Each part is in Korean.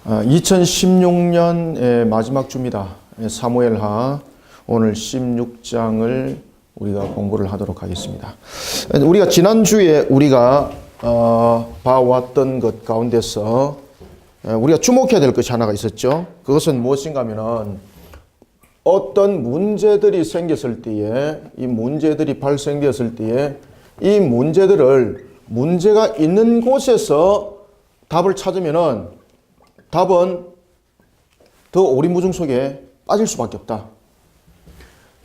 2016년의 마지막 주입니다. 사무엘하 오늘 16장을 우리가 공부를 하도록 하겠습니다. 우리가 지난주에 우리가 봐왔던 것 가운데서 우리가 주목해야 될 것이 하나가 있었죠. 그것은 무엇인가 하면은 어떤 문제들이 생겼을 때에 이 문제들이 발생되었을 때에 이 문제들을 문제가 있는 곳에서 답을 찾으면은 답은 더 오리무중 속에 빠질 수밖에 없다.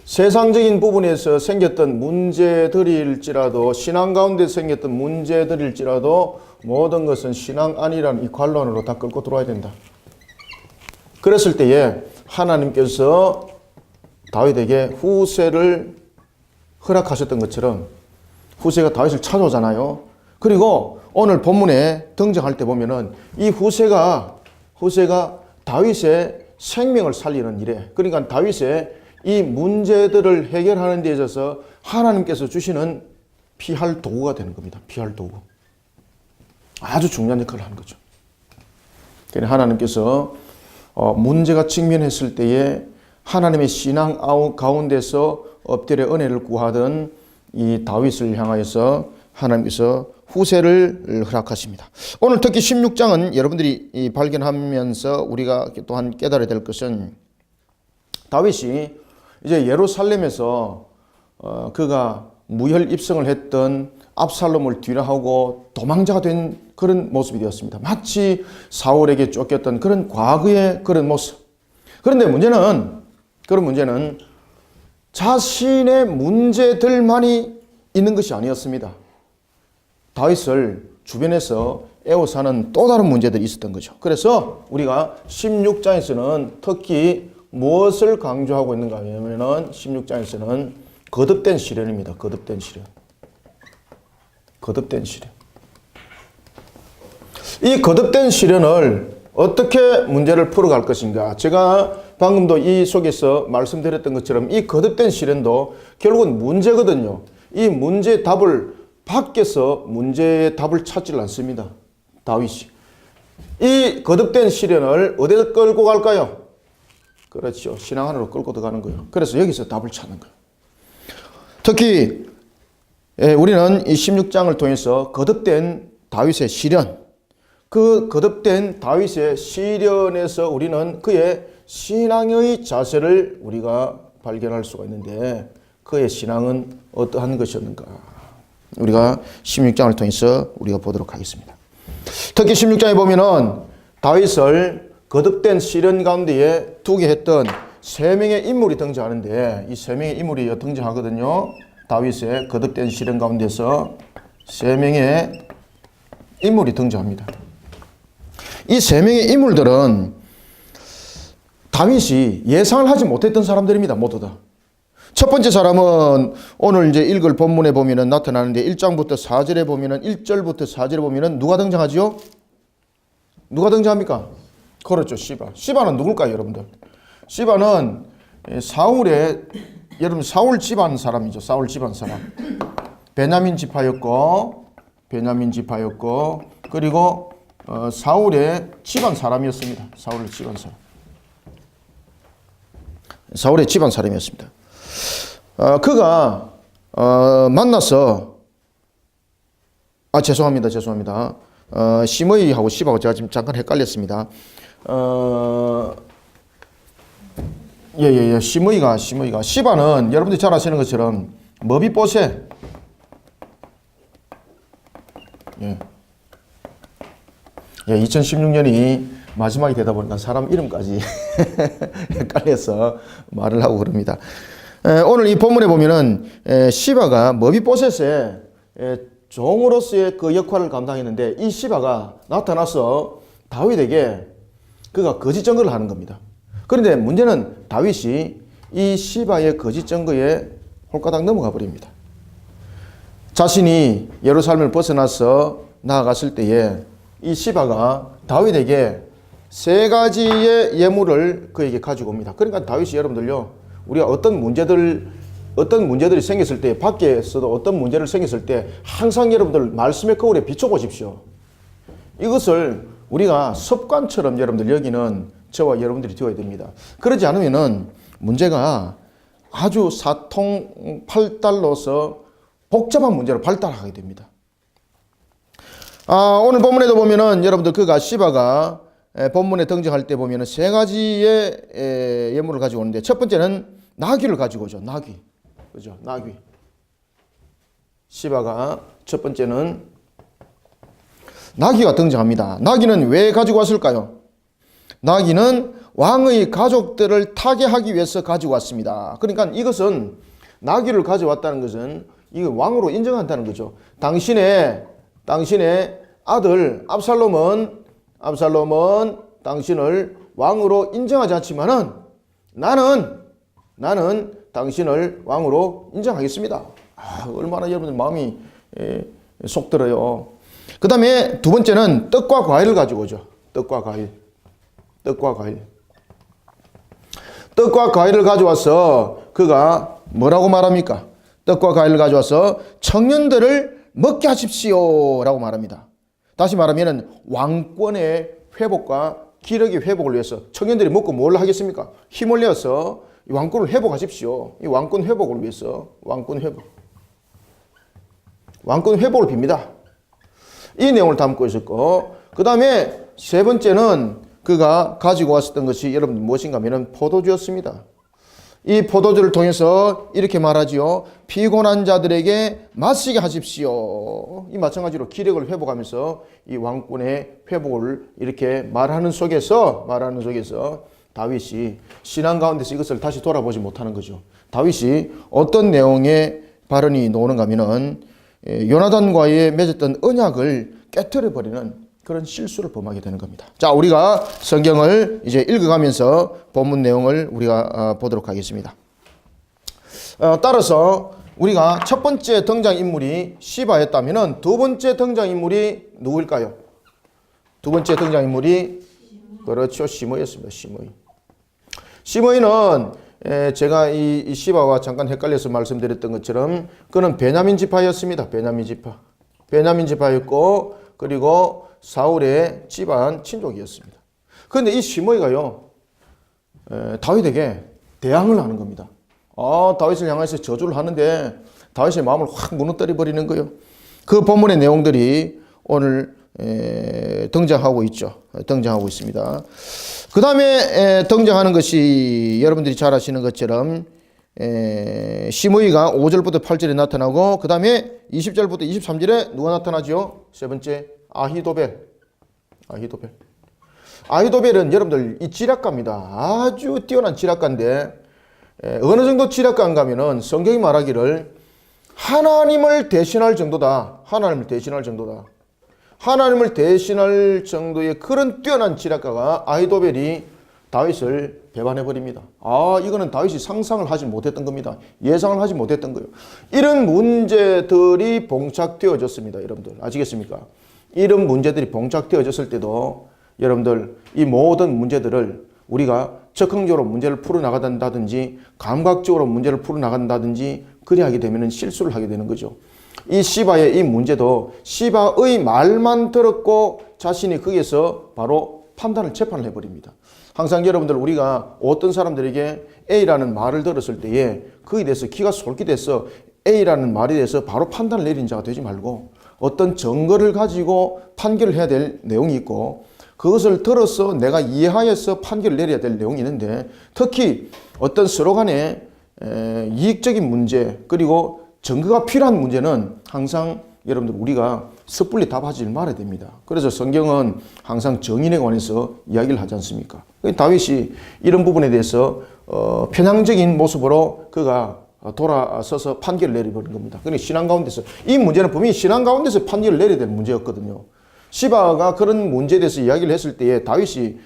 세상적인 부분에서 생겼던 문제들일지라도 신앙 가운데 생겼던 문제들일지라도 모든 것은 신앙 안이라는 이 관론으로 다 끌고 들어와야 된다. 그랬을 때에 하나님께서 다윗에게 후세를 허락하셨던 것처럼 후세가 다윗을 찾아오잖아요. 그리고 오늘 본문에 등장할 때 보면은 이 후세가 다윗의 생명을 살리는 일에, 그러니까 다윗의 이 문제들을 해결하는 데 있어서 하나님께서 주시는 피할 도구가 되는 겁니다. 피할 도구. 아주 중요한 역할을 하는 거죠. 그러니까 하나님께서 문제가 직면했을 때에 하나님의 신앙 가운데서 엎드려 은혜를 구하던 이 다윗을 향하여서 하나님께서 후세를 허락하십니다. 오늘 특히 16장은 여러분들이 발견하면서 우리가 또한 깨달아야 될 것은 다윗이 이제 예루살렘에서 그가 무혈 입성을 했던 압살롬을 뒤로하고 도망자가 된 그런 모습이 되었습니다. 마치 사울에게 쫓겼던 그런 과거의 그런 모습. 그런데 문제는 자신의 문제들만이 있는 것이 아니었습니다. 다윗을 주변에서 애워사는 또 다른 문제들이 있었던 거죠. 그래서 우리가 16장에서는 특히 무엇을 강조하고 있는가 하면 16장에서는 거듭된 시련입니다. 거듭된 시련. 거듭된 시련. 이 거듭된 시련을 어떻게 문제를 풀어갈 것인가. 제가 방금도 이 속에서 말씀드렸던 것처럼 이 거듭된 시련도 결국은 문제거든요. 이 문제의 답을 밖에서 문제의 답을 찾지 않습니다. 다윗이. 이 거듭된 시련을 어디서 끌고 갈까요? 그렇죠. 신앙 안으로 끌고 들어가는 거예요. 그래서 여기서 답을 찾는 거예요. 특히 우리는 이 16장을 통해서 거듭된 다윗의 시련, 그 거듭된 다윗의 시련에서 우리는 그의 신앙의 자세를 우리가 발견할 수가 있는데 그의 신앙은 어떠한 것이었는가? 우리가 16장을 통해서 우리가 보도록 하겠습니다. 특히 16장에 보면은 다윗을 거듭된 시련 가운데에 두게 했던 세 명의 인물이 등장하는데 이 세 명의 인물이 등장하거든요. 다윗의 거듭된 시련 가운데서 세 명의 인물이 등장합니다. 이 세 명의 인물들은 다윗이 예상을 하지 못했던 사람들입니다. 모두 다. 첫 번째 사람은 오늘 이제 읽을 본문에 보면은 나타나는데 1장부터 4절에 보면은 1절부터 4절에 보면은 누가 등장하죠? 누가 등장합니까? 그렇죠. 시바. 시바는 누굴까요, 여러분들? 시바는 여러분 사울 집안 사람이죠. 사울 집안 사람. 베냐민 지파였고 그리고 사울의 집안 사람이었습니다. 사울의 집안 사람이었습니다. 그가 만나서 죄송합니다. 시므이하고 시바하고 제가 지금 잠깐 헷갈렸습니다. 시므이가 시바는 여러분들이 잘 아시는 것처럼 머비보셋. 2016년이 마지막이 되다 보니까 사람 이름까지 헷갈려서 말을 하고 그럽니다. 오늘 이 본문에 보면은 시바가 머비보셋의 종으로서의 그 역할을 감당했는데 이 시바가 나타나서 다윗에게 그가 거짓 증거를 하는 겁니다. 그런데 문제는 다윗이 이 시바의 거짓 증거에 홀가닥 넘어가 버립니다. 자신이 예루살렘을 벗어나서 나아갔을 때에 이 시바가 다윗에게 세 가지의 예물을 그에게 가지고 옵니다. 그러니까 다윗이 여러분들요, 우리가 어떤 문제들이 생겼을 때, 밖에서도 어떤 문제를 생겼을 때 항상 여러분들 말씀의 거울에 비춰보십시오. 이것을 우리가 습관처럼 여러분들 여기는 저와 여러분들이 되어야 됩니다. 그러지 않으면은 문제가 아주 사통팔달로서 복잡한 문제로 발달하게 됩니다. 오늘 본문에도 보면은 여러분들 그가 시바가 본문에 등장할 때 보면은 세 가지의 예물을 가지고 오는데 첫 번째는 나귀를 가지고 오죠. 나귀. 그죠? 나귀. 시바가 첫 번째는 나귀가 등장합니다. 나귀는 왜 가지고 왔을까요? 나귀는 왕의 가족들을 타개하기 위해서 가지고 왔습니다. 그러니까 이것은 나귀를 가져왔다는 것은 이거 왕으로 인정한다는 거죠. 당신의 아들 압살롬은 당신을 왕으로 인정하지 않지만은 나는 당신을 왕으로 인정하겠습니다. 얼마나 여러분들 마음이 속 들어요. 그 다음에 두 번째는 떡과 과일을 가지고 오죠. 떡과 과일을 가져와서 그가 뭐라고 말합니까? 떡과 과일을 가져와서 청년들을 먹게 하십시오 라고 말합니다. 다시 말하면 왕권의 회복과 기력의 회복을 위해서 청년들이 먹고 뭘 하겠습니까? 힘을 내어서 이 왕권을 회복하십시오. 이 왕권 회복을 위해서 왕권 회복을 빕니다. 이 내용을 담고 있었고, 그 다음에 세 번째는 그가 가지고 왔었던 것이 여러분 무엇인가 하면 포도주였습니다. 이 포도주를 통해서 이렇게 말하지요. 피곤한 자들에게 마시게 하십시오. 이 마찬가지로 기력을 회복하면서 이 왕권의 회복을 이렇게 말하는 속에서 다윗이 신앙 가운데서 이것을 다시 돌아보지 못하는 거죠. 다윗이 어떤 내용의 발언이 나오는가 하면은 요나단과의 맺었던 언약을 깨트려 버리는 그런 실수를 범하게 되는 겁니다. 자, 우리가 성경을 이제 읽어가면서 본문 내용을 우리가 보도록 하겠습니다. 따라서 우리가 첫 번째 등장인물이 시바였다면 두 번째 등장인물이 누구일까요? 두 번째 등장인물이 그렇죠. 시므이였습니다. 시므이는 제가 이 시바와 잠깐 헷갈려서 말씀드렸던 것처럼 그는 베냐민 지파였습니다. 베냐민 지파였고 그리고 사울의 집안 친족이었습니다. 그런데 이 시므이가요 다윗에게 대항을 하는 겁니다. 다윗을 향해서 저주를 하는데 다윗의 마음을 확 무너뜨려 버리는 거예요. 그 본문의 내용들이 오늘 등장하고 있습니다. 그 다음에 등장하는 것이 여러분들이 잘 아시는 것처럼 시므이가 5절부터 8절에 나타나고 그 다음에 20절부터 23절에 누가 나타나죠? 세 번째 아히도벨은 여러분들 이 지략가입니다. 아주 뛰어난 지략가인데 어느 정도 지략가인가 하면은 성경이 말하기를 하나님을 대신할 정도다. 하나님을 대신할 정도의 그런 뛰어난 지략가가 아히도벨이 다윗을 배반해버립니다. 이거는 다윗이 상상을 하지 못했던 겁니다. 예상을 하지 못했던 거예요. 이런 문제들이 봉착되어졌습니다. 여러분들 아시겠습니까? 이런 문제들이 봉착되어졌을 때도 여러분들 이 모든 문제들을 우리가 적극적으로 문제를 풀어나간다든지 감각적으로 문제를 풀어나간다든지 그리 하게 되면 실수를 하게 되는 거죠. 이 시바의 이 문제도 시바의 말만 들었고 자신이 거기에서 바로 재판을 해버립니다. 항상 여러분들 우리가 어떤 사람들에게 A라는 말을 들었을 때에 거기에 대해서 기가 솔깃해서 A라는 말에 대해서 바로 판단을 내리는 자가 되지 말고 어떤 증거를 가지고 판결을 해야 될 내용이 있고 그것을 들어서 내가 이해하여서 판결을 내려야 될 내용이 있는데 특히 어떤 서로 간에 이익적인 문제 그리고 증거가 필요한 문제는 항상 여러분들 우리가 섣불리 답하지 말아야 됩니다. 그래서 성경은 항상 정인에 관해서 이야기를 하지 않습니까? 다윗이 이런 부분에 대해서 편향적인 모습으로 그가 돌아서서 판결을 내려버린 겁니다. 그러니까 신앙 가운데서 이 문제는 분명히 신앙 가운데서 판결을 내려야 될 문제였거든요. 시바가 그런 문제에 대해서 이야기를 했을 때에 다윗이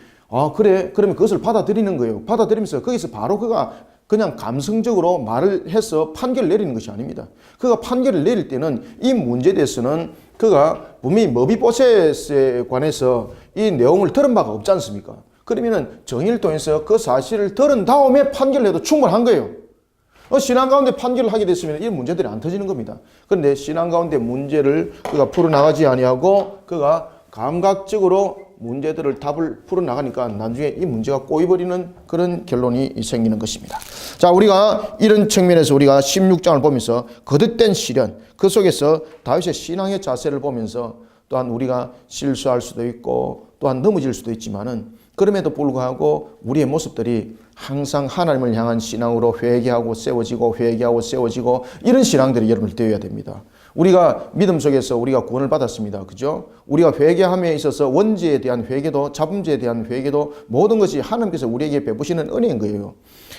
그래 그러면 그것을 받아들이는 거예요. 받아들이면서 거기서 바로 그가 그냥 감성적으로 말을 해서 판결을 내리는 것이 아닙니다. 그가 판결을 내릴 때는 이 문제에 대해서는 그가 분명히 머비 프로세스에 관해서 이 내용을 들은 바가 없지 않습니까? 그러면은 정의를 통해서 그 사실을 들은 다음에 판결을 해도 충분한 거예요. 신앙 가운데 판결을 하게 됐으면 이 문제들이 안 터지는 겁니다. 그런데 신앙 가운데 문제를 그가 풀어나가지 아니하고 그가 감각적으로 문제들을 답을 풀어나가니까 나중에 이 문제가 꼬여버리는 그런 결론이 생기는 것입니다. 자, 우리가 이런 측면에서 우리가 16장을 보면서 거듭된 시련, 그 속에서 다윗의 신앙의 자세를 보면서 또한 우리가 실수할 수도 있고 또한 넘어질 수도 있지만은 그럼에도 불구하고 우리의 모습들이 항상 하나님을 향한 신앙으로 회개하고 세워지고 회개하고 세워지고 이런 신앙들이 여러분들 되어야 됩니다. 우리가 믿음 속에서 우리가 구원을 받았습니다. 그죠? 우리가 회개함에 있어서 원죄에 대한 회개도 자범죄에 대한 회개도 모든 것이 하나님께서 우리에게 베푸시는 은혜인 거예요.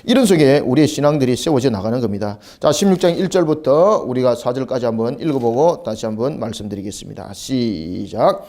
이런 속에 우리의 신앙들이 세워져 나가는 겁니다. 자, 16장 1절부터 우리가 4절까지 한번 읽어보고 다시 한번 말씀드리겠습니다. 시작.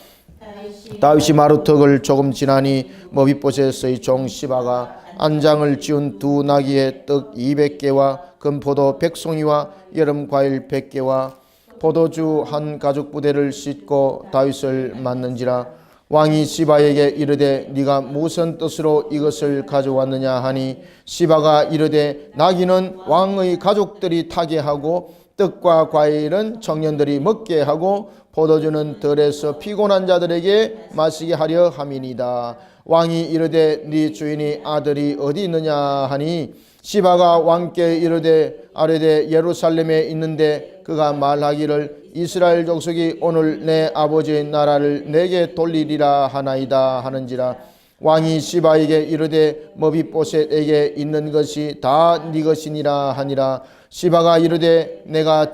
다윗이 마루턱을 조금 지나니 머비보셋의 종 시바가 안장을 지운 두 나귀의 떡 200개와 금포도 100송이와 여름 과일 100개와 포도주 한 가죽 부대를 싣고 다윗을 맞는지라. 왕이 시바에게 이르되 네가 무슨 뜻으로 이것을 가져왔느냐 하니 시바가 이르되 나귀는 왕의 가족들이 타게 하고 떡과 과일은 청년들이 먹게 하고 포도주는 들에서 피곤한 자들에게 마시게 하려 함이니이다. 왕이 이르되 네 주인이 아들이 어디 있느냐 하니 시바가 왕께 이르되 아뢰되 예루살렘에 있는데 그가 말하기를 이스라엘 족속이 오늘 내 아버지의 나라를 내게 돌리리라 하나이다 하는지라. 왕이 시바에게 이르되 머비보셋에게 있는 것이 다 네 것이니라 하니라. 시바가 이르되 내가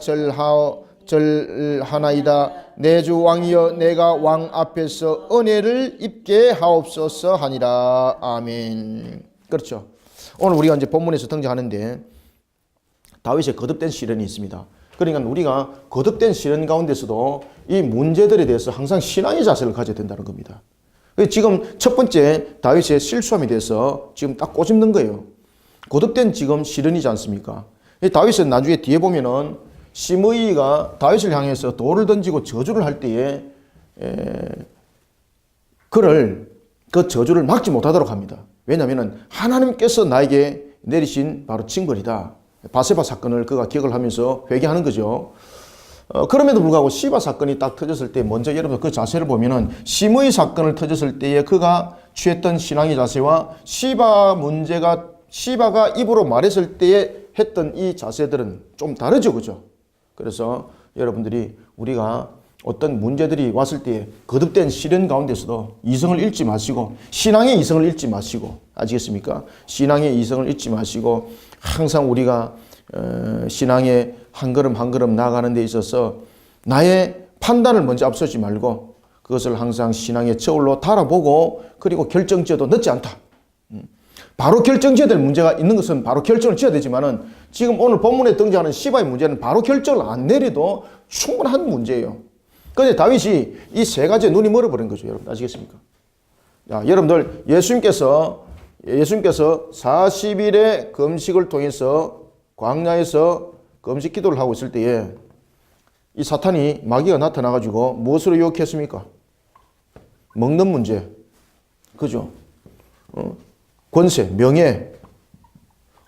절하나이다. 내 주 왕이여 내가 왕 앞에서 은혜를 입게 하옵소서 하니라. 아멘. 그렇죠. 오늘 우리가 이제 본문에서 등장하는데 다윗의 거듭된 시련이 있습니다. 그러니까 우리가 거듭된 시련 가운데서도 이 문제들에 대해서 항상 신앙의 자세를 가져야 된다는 겁니다. 지금 첫 번째 다윗의 실수함에 대해서 지금 딱 꼬집는 거예요. 거듭된 지금 시련이지 않습니까? 다윗은 나중에 뒤에 보면은 시므이가 다윗을 향해서 돌을 던지고 저주를 할 때에 그 저주를 막지 못하도록 합니다. 왜냐하면 하나님께서 나에게 내리신 바로 징벌이다. 바세바 사건을 그가 기억을 하면서 회개하는 거죠. 그럼에도 불구하고 시바 사건이 딱 터졌을 때 먼저 여러분 그 자세를 보면은 시므이 사건을 터졌을 때에 그가 취했던 신앙의 자세와 시바가 입으로 말했을 때에 했던 이 자세들은 좀 다르죠. 그죠? 그래서 여러분들이 우리가 어떤 문제들이 왔을 때 거듭된 시련 가운데서도 이성을 잃지 마시고 신앙의 이성을 잃지 마시고 아시겠습니까? 신앙의 이성을 잃지 마시고 항상 우리가 신앙의 한 걸음 한 걸음 나아가는 데 있어서 나의 판단을 먼저 앞서지 말고 그것을 항상 신앙의 저울로 달아보고 그리고 결정지어도 늦지 않다. 바로 결정지어야 될 문제가 있는 것은 바로 결정을 지어야 되지만은 지금 오늘 본문에 등장하는 시바의 문제는 바로 결정을 안 내려도 충분한 문제예요. 그런데 다윗이 이 세 가지에 눈이 멀어버린 거죠. 여러분 아시겠습니까? 야, 여러분들 예수님께서 40일의 금식을 통해서 광야에서 금식 기도를 하고 있을 때에 이 사탄이 마귀가 나타나가지고 무엇으로 유혹했습니까? 먹는 문제. 그죠? 권세, 명예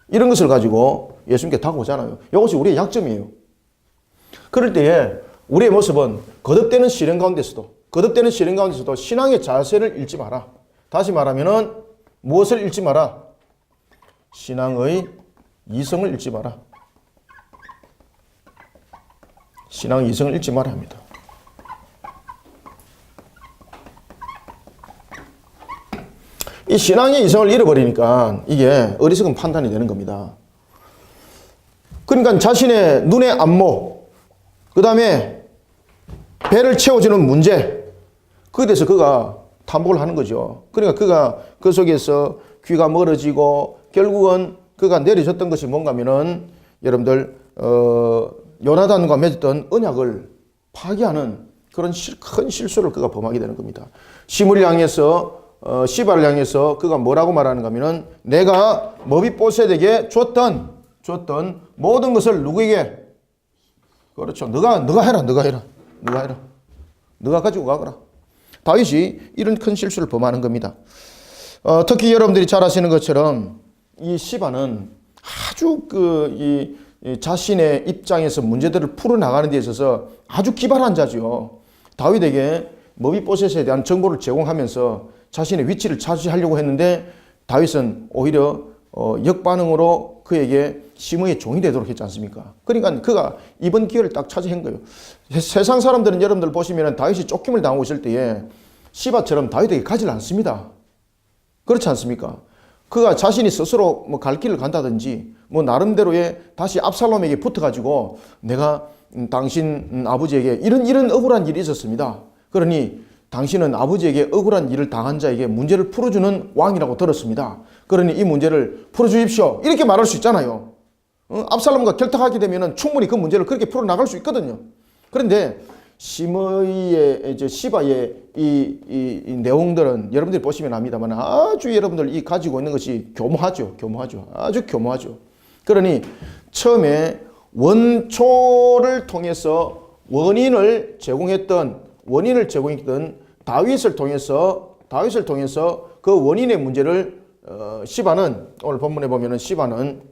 이런 것을 가지고 예수님께 다가오잖아요. 이것이 우리의 약점이에요. 그럴 때에 우리의 모습은 거듭되는 시련 가운데서도 신앙의 자세를 잃지 마라. 다시 말하면은 무엇을 잃지 마라? 신앙의 이성을 잃지 마라. 신앙의 이성을 잃지 마라 합니다. 이 신앙의 이성을 잃어버리니까 이게 어리석은 판단이 되는 겁니다. 그러니까 자신의 눈의 안목, 그 다음에 배를 채워주는 문제, 그에 대해서 그가 탐복을 하는 거죠. 그러니까 그가 그 속에서 귀가 멀어지고 결국은 그가 내려졌던 것이 뭔가 하면은 여러분들 요나단과 맺었던 언약을 파괴하는 그런 큰 실수를 그가 범하게 되는 겁니다. 시므를 향해서 시바를 향해서 그가 뭐라고 말하는가 하면은 내가 머비보셋에게 줬던 모든 것을 누구에게? 그렇죠. 너가 해라. 너가 가지고 가거라. 다윗이 이런 큰 실수를 범하는 겁니다. 특히 여러분들이 잘 아시는 것처럼 이 시바는 아주 이 자신의 입장에서 문제들을 풀어나가는 데 있어서 아주 기발한 자죠. 다윗에게 머비보셋에 대한 정보를 제공하면서 자신의 위치를 차지하려고 했는데 다윗은 오히려 역반응으로 그에게 시므의 종이 되도록 했지 않습니까? 그러니까 그가 이번 기회를 딱 차지한 거예요. 세상 사람들은 여러분들 보시면 다윗이 쫓김을 당하고 있을 때에 시바처럼 다윗에게 가지 않습니다. 그렇지 않습니까? 그가 자신이 스스로 뭐 갈 길을 간다든지 뭐 나름대로의 다시 압살롬에게 붙어가지고 내가 당신 아버지에게 이런 억울한 일이 있었습니다. 그러니 당신은 아버지에게 억울한 일을 당한 자에게 문제를 풀어주는 왕이라고 들었습니다. 그러니 이 문제를 풀어주십시오. 이렇게 말할 수 있잖아요. 압살롬과 결탁하게 되면 충분히 그 문제를 그렇게 풀어나갈 수 있거든요. 그런데 시므이의 시바의 이 내용들은 여러분들이 보시면 압니다만 아주 여러분들 이 가지고 있는 것이 교묘하죠. 아주 교묘하죠. 그러니 처음에 원초를 통해서 원인을 제공했던 다윗을 통해서 그 원인의 문제를 시바는 오늘 본문에 보면은 시바는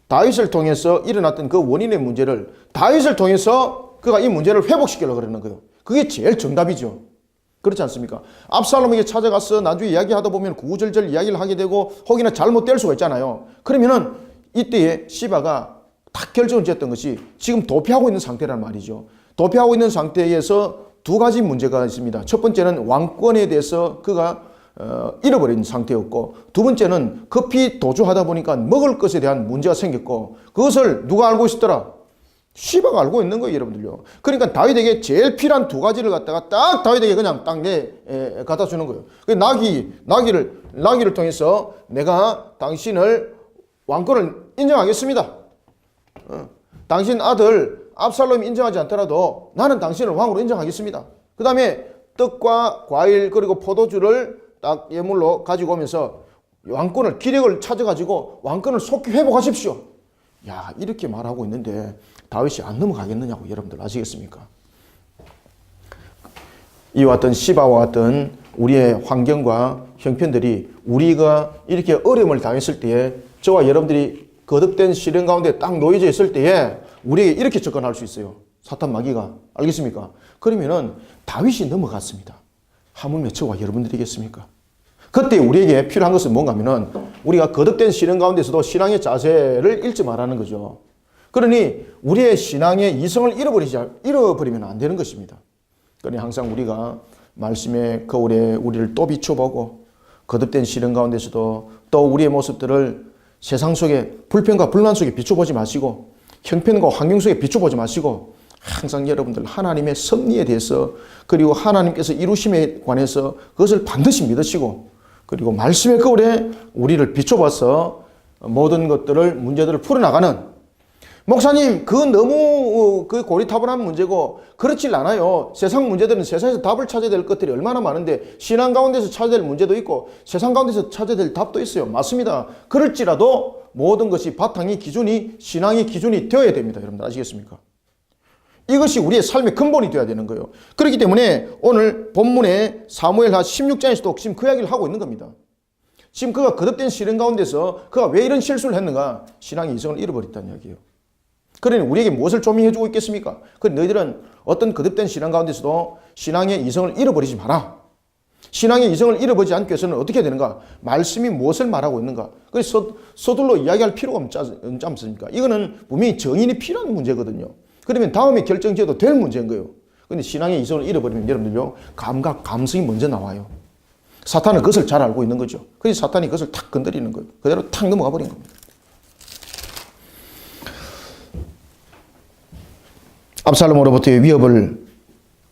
다윗을 통해서 일어났던 그 원인의 문제를 다윗을 통해서 그가 이 문제를 회복시키려고 그러는 거예요. 그게 제일 정답이죠. 그렇지 않습니까? 압살롬에게 찾아가서 나중에 이야기하다 보면 구구절절 이야기를 하게 되고 혹이나 잘못될 수가 있잖아요. 그러면은 이때에 시바가 딱 결정을 지었던 것이 지금 도피하고 있는 상태란 말이죠. 도피하고 있는 상태에서 두 가지 문제가 있습니다. 첫 번째는 왕권에 대해서 그가 잃어버린 상태였고, 두 번째는 급히 도주하다 보니까 먹을 것에 대한 문제가 생겼고, 그것을 누가 알고 있었더라? 시바가 알고 있는 거예요, 여러분들요. 그러니까 다윗에게 제일 필요한 두 가지를 갖다가 딱 다윗에게 그냥 딱 갖다 주는 거예요. 나귀를 통해서 내가 당신을 왕권을 인정하겠습니다. 당신 아들 압살롬이 인정하지 않더라도 나는 당신을 왕으로 인정하겠습니다. 그 다음에 떡과 과일 그리고 포도주를 딱 예물로 가지고 오면서 왕권을 기력을 찾아가지고 왕권을 속히 회복하십시오. 야, 이렇게 말하고 있는데 다윗이 안 넘어가겠느냐고 여러분들 아시겠습니까? 이와 같은 시바와 같은 우리의 환경과 형편들이 우리가 이렇게 어려움을 당했을 때에 저와 여러분들이 거듭된 시련 가운데 딱 놓여져 있을 때에 우리에게 이렇게 접근할 수 있어요. 사탄 마귀가. 알겠습니까? 그러면은 다윗이 넘어갔습니다. 하물며 저와 여러분들이겠습니까? 그때 우리에게 필요한 것은 뭔가 하면은 우리가 거듭된 시련 가운데서도 신앙의 자세를 잃지 말라는 거죠. 그러니 우리의 신앙의 이성을 잃어버리면 안 되는 것입니다. 그러니 항상 우리가 말씀의 거울에 우리를 또 비춰보고 거듭된 시련 가운데서도 또 우리의 모습들을 세상 속에 불평과 불난 속에 비춰보지 마시고 형편과 환경 속에 비춰보지 마시고 항상 여러분들 하나님의 섭리에 대해서 그리고 하나님께서 이루심에 관해서 그것을 반드시 믿으시고 그리고 말씀의 거울에 우리를 비춰봐서 모든 것들을 문제들을 풀어나가는 목사님 그 너무 그 고리타분한 문제고 그렇질 않아요. 세상 문제들은 세상에서 답을 찾아야 될 것들이 얼마나 많은데 신앙 가운데서 찾아야 될 문제도 있고 세상 가운데서 찾아야 될 답도 있어요. 맞습니다. 그럴지라도 모든 것이 바탕이 기준이 신앙의 기준이 되어야 됩니다. 여러분들 아시겠습니까? 이것이 우리의 삶의 근본이 되어야 되는 거예요. 그렇기 때문에 오늘 본문의 사무엘하 16장에서도 지금 그 이야기를 하고 있는 겁니다. 지금 그가 거듭된 시련 가운데서 그가 왜 이런 실수를 했는가? 신앙의 이성을 잃어버렸다는 이야기예요. 그러니 우리에게 무엇을 조명해주고 있겠습니까? 너희들은 어떤 거듭된 신앙 가운데서도 신앙의 이성을 잃어버리지 마라. 신앙의 이성을 잃어버리지 않기 위해서는 어떻게 해야 되는가? 말씀이 무엇을 말하고 있는가? 그래서 서둘러 이야기할 필요가 없지 않습니까? 이거는 분명히 정인이 필요한 문제거든요. 그러면 다음에 결정지어도 될 문제인 거예요. 그런데 신앙의 이성을 잃어버리면 여러분들요, 감각, 감성이 먼저 나와요. 사탄은 그것을 잘 알고 있는 거죠. 그래서 사탄이 그것을 탁 건드리는 거예요. 그대로 탁 넘어가 버린 겁니다. 압살롬으로부터의 위협을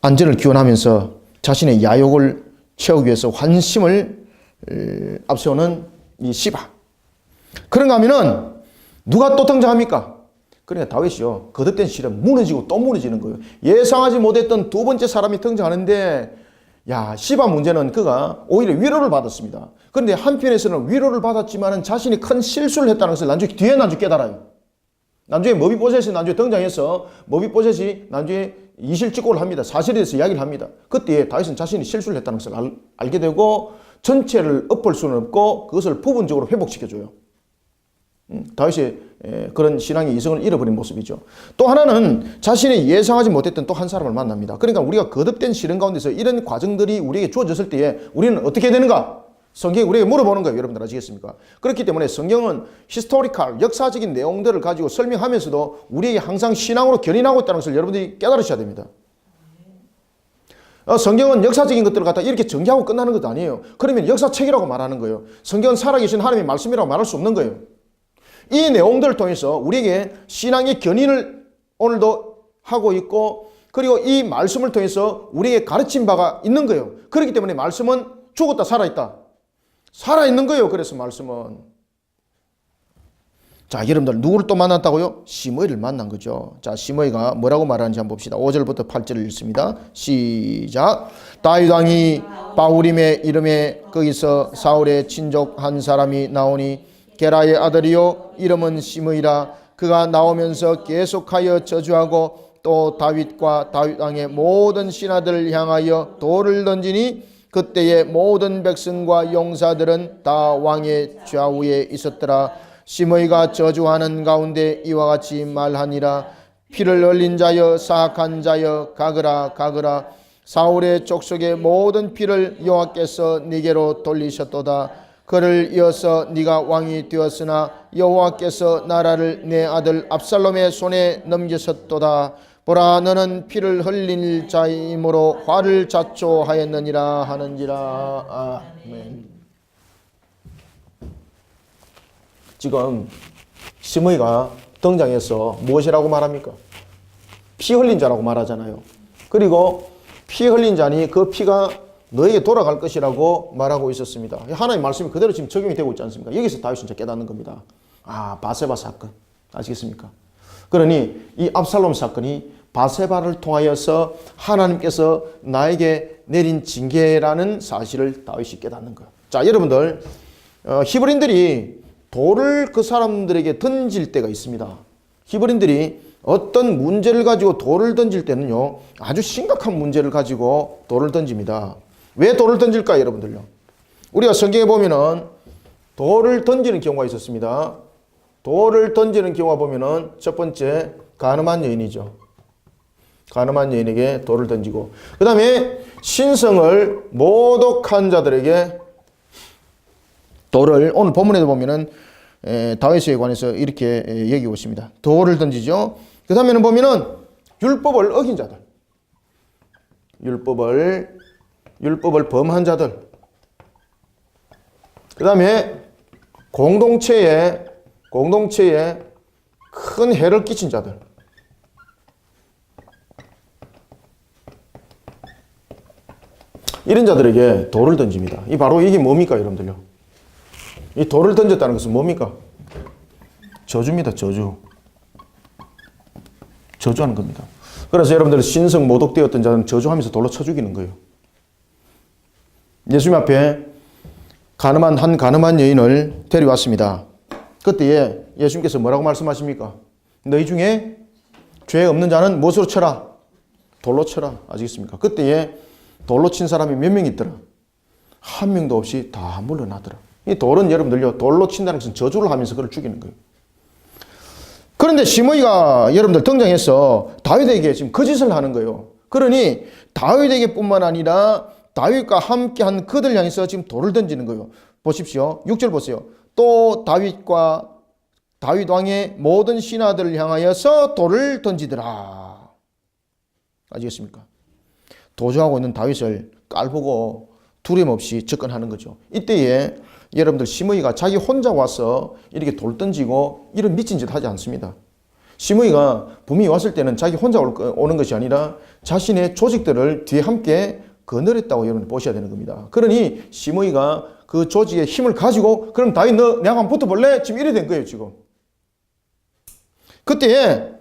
안전을 기원하면서 자신의 야욕을 채우기 위해서 환심을 앞세우는 이 시바. 그런가 하면은 누가 또 등장합니까? 그러니까 다윗이요, 거듭된 시련 무너지고 또 무너지는 거예요. 예상하지 못했던 두 번째 사람이 등장하는데 시바 문제는 그가 오히려 위로를 받았습니다. 그런데 한편에서는 위로를 받았지만은 자신이 큰 실수를 했다는 것을 나중에 깨달아요. 나중에 머비보셋이 나중에 등장해서 머비보셋이 나중에 이실직고를 합니다. 사실에 대해서 이야기를 합니다. 그때 다윗은 자신이 실수를 했다는 것을 알게 되고 전체를 엎을 수는 없고 그것을 부분적으로 회복시켜줘요. 다윗이 그런 신앙의 이성을 잃어버린 모습이죠. 또 하나는 자신이 예상하지 못했던 또 한 사람을 만납니다. 그러니까 우리가 거듭된 시련 가운데서 이런 과정들이 우리에게 주어졌을 때에 우리는 어떻게 되는가? 성경이 우리에게 물어보는 거예요. 여러분들 아시겠습니까? 그렇기 때문에 성경은 히스토리컬, 역사적인 내용들을 가지고 설명하면서도 우리에게 항상 신앙으로 견인하고 있다는 것을 여러분들이 깨달으셔야 됩니다. 성경은 역사적인 것들을 갖다 이렇게 전개하고 끝나는 것도 아니에요. 그러면 역사책이라고 말하는 거예요. 성경은 살아계신 하나님의 말씀이라고 말할 수 없는 거예요. 이 내용들을 통해서 우리에게 신앙의 견인을 오늘도 하고 있고, 그리고 이 말씀을 통해서 우리에게 가르친 바가 있는 거예요. 그렇기 때문에 말씀은 죽었다 살아있다. 살아있는 거예요. 그래서 말씀은. 자, 여러분들 누구를 또 만났다고요? 시므이를 만난 거죠. 자, 시므이가 뭐라고 말하는지 한번 봅시다. 5절부터 8절을 읽습니다. 시작. 다윗 왕이 바후림의 이름에 거기서 사울의 친족 한 사람이 나오니 게라의 아들이요 이름은 시므이라. 그가 나오면서 계속하여 저주하고 또 다윗과 다윗 왕의 모든 신하들을 향하여 돌을 던지니 그때의 모든 백성과 용사들은 다 왕의 좌우에 있었더라. 시므이가 저주하는 가운데 이와 같이 말하니라. 피를 흘린 자여 사악한 자여 가거라 가거라. 사울의 족속의 모든 피를 여호와께서 네게로 돌리셨도다. 그를 이어서 네가 왕이 되었으나 여호와께서 나라를 내 아들 압살롬의 손에 넘기셨도다. 보라, 너는 피를 흘릴 자이므로 화를 자초하였느니라 하는지라. 아멘. 지금 시므이가 등장해서 무엇이라고 말합니까? 피 흘린 자라고 말하잖아요. 그리고 피 흘린 자니 그 피가 너에게 돌아갈 것이라고 말하고 있었습니다. 하나님의 말씀이 그대로 지금 적용이 되고 있지 않습니까? 여기서 다윗이 진짜 깨닫는 겁니다. 아, 바세바 사건. 아시겠습니까? 그러니 이 압살롬 사건이 바세바를 통하여서 하나님께서 나에게 내린 징계라는 사실을 다윗이 깨닫는 거예요. 자, 여러분들, 히브리인들이 돌을 그 사람들에게 던질 때가 있습니다. 히브리인들이 어떤 문제를 가지고 돌을 던질 때는요, 아주 심각한 문제를 가지고 돌을 던집니다. 왜 돌을 던질까, 여러분들요? 우리가 성경에 보면은 돌을 던지는 경우가 있었습니다. 돌을 던지는 경우가 보면은 첫 번째, 가늠한 여인이죠. 가늠한 여인에게 돌을 던지고, 그 다음에 신성을 모독한 자들에게 돌을, 오늘 본문에도 보면은 다윗에 관해서 이렇게 얘기하고 있습니다. 돌을 던지죠. 그 다음에는 보면은 율법을 어긴 자들, 율법을 범한 자들, 그 다음에 공동체에 큰 해를 끼친 자들, 이런 자들에게 돌을 던집니다. 이 바로 이게 뭡니까, 여러분들요? 이 돌을 던졌다는 것은 뭡니까? 저주입니다. 저주하는 겁니다. 그래서 여러분들 신성 모독되었던 자는 저주하면서 돌로 쳐 죽이는 거예요. 예수님 앞에 가늠한 여인을 데려왔습니다. 그때에 예수님께서 뭐라고 말씀하십니까? 너희 중에 죄 없는 자는 무엇으로 쳐라? 돌로 쳐라. 아시겠습니까? 그때에 돌로 친 사람이 몇 명 있더라? 한 명도 없이 다 물러나더라. 이 돌은 여러분들요, 돌로 친다는 것은 저주를 하면서 그를 죽이는 거예요. 그런데 시므이가 여러분들 등장해서 다윗에게 지금 거짓을 하는 거예요. 그러니 다윗에게 뿐만 아니라 다윗과 함께한 그들 향해서 지금 돌을 던지는 거예요. 보십시오. 6절 보세요. 또 다윗과 다윗 왕의 모든 신하들을 향하여서 돌을 던지더라. 아시겠습니까? 도주하고 있는 다윗을 깔보고 두려움없이 접근하는 거죠. 이때에 여러분들 시므이가 자기 혼자 와서 이렇게 돌 던지고 이런 미친 짓 하지 않습니다. 시므이가 분명히 왔을 때는 자기 혼자 오는 것이 아니라 자신의 조직들을 뒤에 함께 거느렸다고 여러분 보셔야 되는 겁니다. 그러니 시므이가 그 조직의 힘을 가지고 그럼 다윗 너 내가 한번 붙어볼래? 지금 이래 된 거예요. 지금. 그때에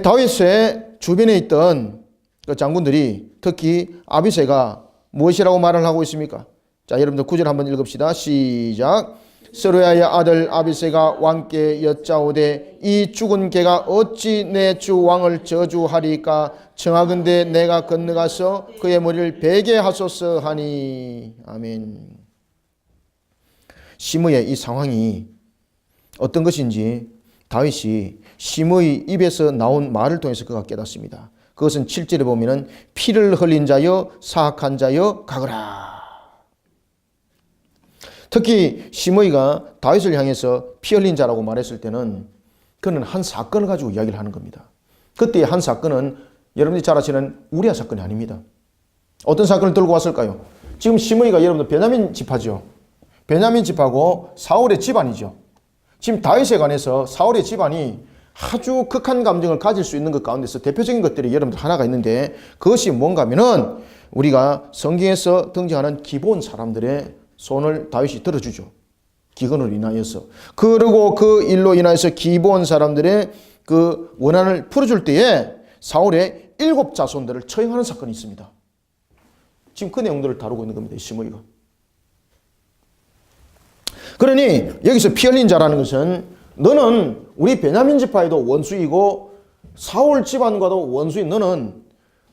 다윗의 주변에 있던 그 장군들이 특히 아비새가 무엇이라고 말을 하고 있습니까? 자, 여러분들 9절 한번 읽읍시다. 시작. 스루야의 아들 아비새가 왕께 여짜오되 이 죽은 개가 어찌 내 주 왕을 저주하리까? 청하건대 내가 건너가서 그의 머리를 베게 하소서 하니. 아멘. 시므이의 이 상황이 어떤 것인지 다윗이 시므의 입에서 나온 말을 통해서 그가 깨닫습니다. 그것은 7절에 보면은 피를 흘린 자여 사악한 자여 가거라. 특히 시므이가 다윗을 향해서 피 흘린 자라고 말했을 때는 그는 한 사건을 가지고 이야기를 하는 겁니다. 그때의 한 사건은 여러분들이 잘 아시는 우리아 사건이 아닙니다. 어떤 사건을 들고 왔을까요? 지금 시므이가 여러분들 베냐민 지파죠. 베냐민 지파고 사울의 집안이죠. 지금 다윗에 관해서 사울의 집안이 아주 극한 감정을 가질 수 있는 것 가운데서 대표적인 것들이 여러분들 하나가 있는데 그것이 뭔가 하면은 우리가 성경에서 등장하는 기본 사람들의 손을 다윗이 들어주죠. 기근으로 인하여서. 그리고 그 일로 인하여서 기본 사람들의 그 원한을 풀어줄 때에 사울의 7 자손들을 처형하는 사건이 있습니다. 지금 그 내용들을 다루고 있는 겁니다. 시므이가. 그러니 여기서 피 흘린 자라는 것은 너는 우리 베냐민 지파에도 원수이고 사울 집안과도 원수인 너는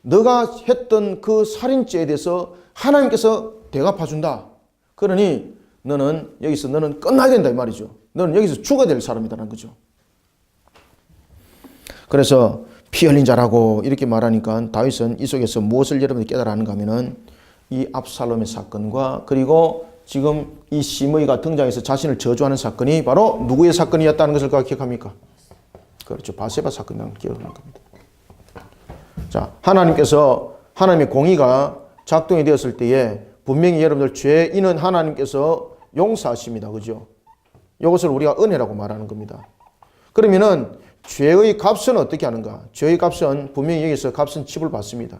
너가 했던 그 살인죄에 대해서 하나님께서 대갚아준다. 그러니 너는 여기서 너는 끝나야 된다 이 말이죠. 너는 여기서 죽어야 될 사람이다라는 거죠. 그래서 피 흘린 자라고 이렇게 말하니까 다윗은 이 속에서 무엇을 여러분이 깨달아 하는가 하면은 이 압살롬의 사건과 그리고 지금 이 시므이가 등장해서 자신을 저주하는 사건이 바로 누구의 사건이었다는 것을 기억합니까? 그렇죠. 바세바 사건이라는 기억하는 겁니다. 자, 하나님께서 하나님의 공의가 작동이 되었을 때에 분명히 여러분들 죄인은 하나님께서 용서하십니다. 그죠? 이것을 우리가 은혜라고 말하는 겁니다. 그러면은 죄의 값은 어떻게 하는가? 죄의 값은 분명히 여기서 값은 칩을 받습니다.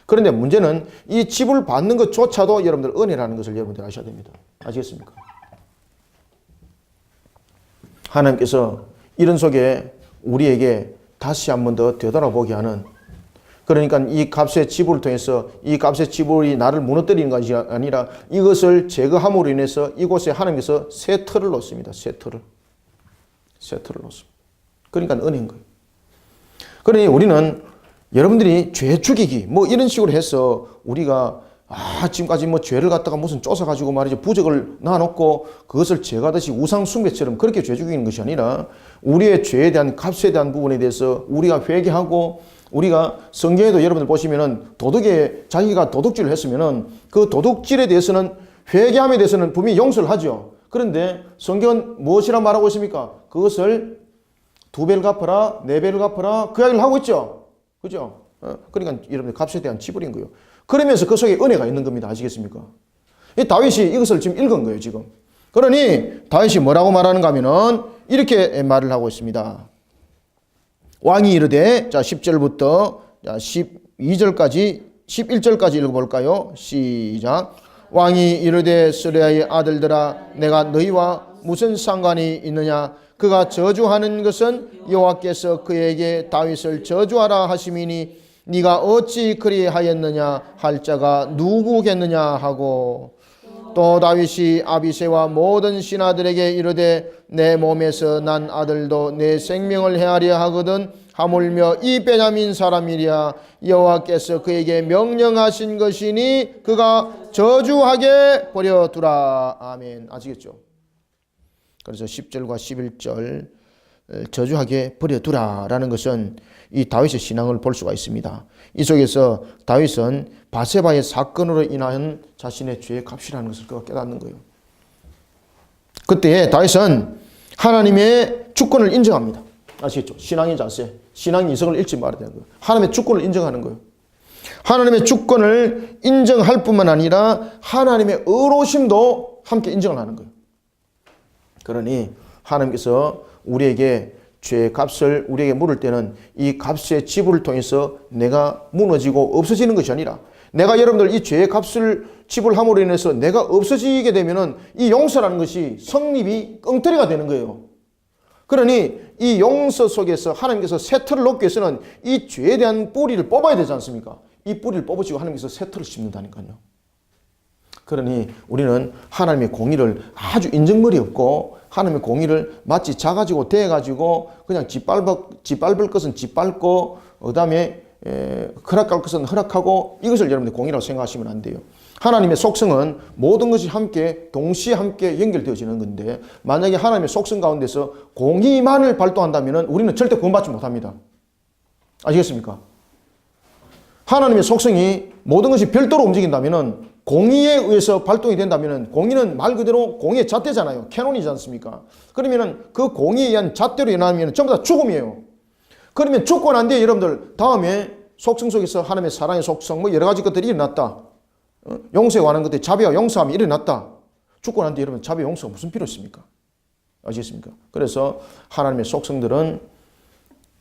그런데 문제는 이 칩을 받는 것조차도 여러분들 은혜라는 것을 여러분들 아셔야 됩니다. 아시겠습니까? 하나님께서 이런 속에 우리에게 다시 한 번 더 되돌아보게 하는 그러니까 이 값의 지불을 통해서 이 값의 지불이 나를 무너뜨리는 것이 아니라 이것을 제거함으로 인해서 이곳에 하나님께서 새 틀을 놓습니다. 새 틀을 놓습니다. 그러니까 은혜인 거예요. 그러니 우리는 여러분들이 죄 죽이기 뭐 이런 식으로 해서 우리가 지금까지 뭐 죄를 갖다가 무슨 쫓아가지고 말이죠. 부적을 놔놓고 그것을 제가듯이 우상 숭배처럼 그렇게 죄 죽이는 것이 아니라 우리의 죄에 대한 값에 대한 부분에 대해서 우리가 회개하고 우리가 성경에도 여러분들 보시면은 도덕에 자기가 도둑질을 했으면은 그 도둑질에 대해서는 회개함에 대해서는 분명히 용서를 하죠. 그런데 성경은 무엇이라 말하고 있습니까? 그것을 2배를 갚아라, 4배를 갚아라 그 이야기를 하고 있죠. 그죠? 그러니까 여러분들 값에 대한 지불인 거예요. 그러면서 그 속에 은혜가 있는 겁니다. 아시겠습니까? 이 다윗이 이것을 지금 읽은 거예요. 지금. 그러니 다윗이 뭐라고 말하는가 하면은 이렇게 말을 하고 있습니다. 왕이 이르되 자 10절부터 자 12절까지 11절까지 읽어볼까요? 시작. 왕이 이르되 스레야의 아들들아 내가 너희와 무슨 상관이 있느냐? 그가 저주하는 것은 여호와께서 그에게 다윗을 저주하라 하심이니 네가 어찌 그리하였느냐 할 자가 누구겠느냐 하고 또 다윗이 아비새와 모든 신하들에게 이르되 내 몸에서 난 아들도 내 생명을 해하려 하거든 하물며 이 베냐민 사람이랴 여호와께서 그에게 명령하신 것이니 그가 저주하게 버려두라. 아멘. 아시겠죠? 그래서 10절과 11절 저주하게 버려두라 라는 것은 이 다윗의 신앙을 볼 수가 있습니다. 이 속에서 다윗은 바세바의 사건으로 인한 자신의 죄의 값이라는 것을 그가 깨닫는 거예요. 그때 다윗은 하나님의 주권을 인정합니다. 아시겠죠? 신앙의 자세, 신앙의 이성을 잃지 말아야 되는 거예요. 하나님의 주권을 인정하는 거예요. 하나님의 주권을 인정할 뿐만 아니라 하나님의 의로우심도 함께 인정을 하는 거예요. 그러니 하나님께서 우리에게 죄의 값을 우리에게 물을 때는 이 값의 지불을 통해서 내가 무너지고 없어지는 것이 아니라 내가 여러분들 이 죄의 값을 지불함으로 인해서 내가 없어지게 되면은 이 용서라는 것이 성립이 엉터리가 되는 거예요. 그러니 이 용서 속에서 하나님께서 새 틀을 놓기 위해서는 이 죄에 대한 뿌리를 뽑아야 되지 않습니까? 이 뿌리를 뽑으시고 하나님께서 새 틀을 심는다니까요. 그러니 우리는 하나님의 공의를 아주 인정머리 없고 하나님의 공의를 마치 작아지고 대가지고 그냥 짓밟을 것은 짓밟고 그다음에 허락할 것은 허락하고 이것을 여러분들 공의라고 생각하시면 안 돼요. 하나님의 속성은 모든 것이 함께 동시에 함께 연결되어지는 건데 만약에 하나님의 속성 가운데서 공의만을 발동한다면 우리는 절대 구원받지 못합니다. 아시겠습니까? 하나님의 속성이 모든 것이 별도로 움직인다면 공의에 의해서 발동이 된다면 공의는 말 그대로 공의의 잣대잖아요. 캐논이지 않습니까? 그러면 그 공의에 의한 잣대로 일어나면 전부 다 죽음이에요. 그러면 죽고 난 뒤에 여러분들 다음에 속성 속에서 하나님의 사랑의 속성 뭐 여러 가지 것들이 일어났다. 용서에 관한 것들이 자비와 용서함이 일어났다. 죽고 난 뒤에 여러분 자비와 용서가 무슨 필요 있습니까? 아시겠습니까? 그래서 하나님의 속성들은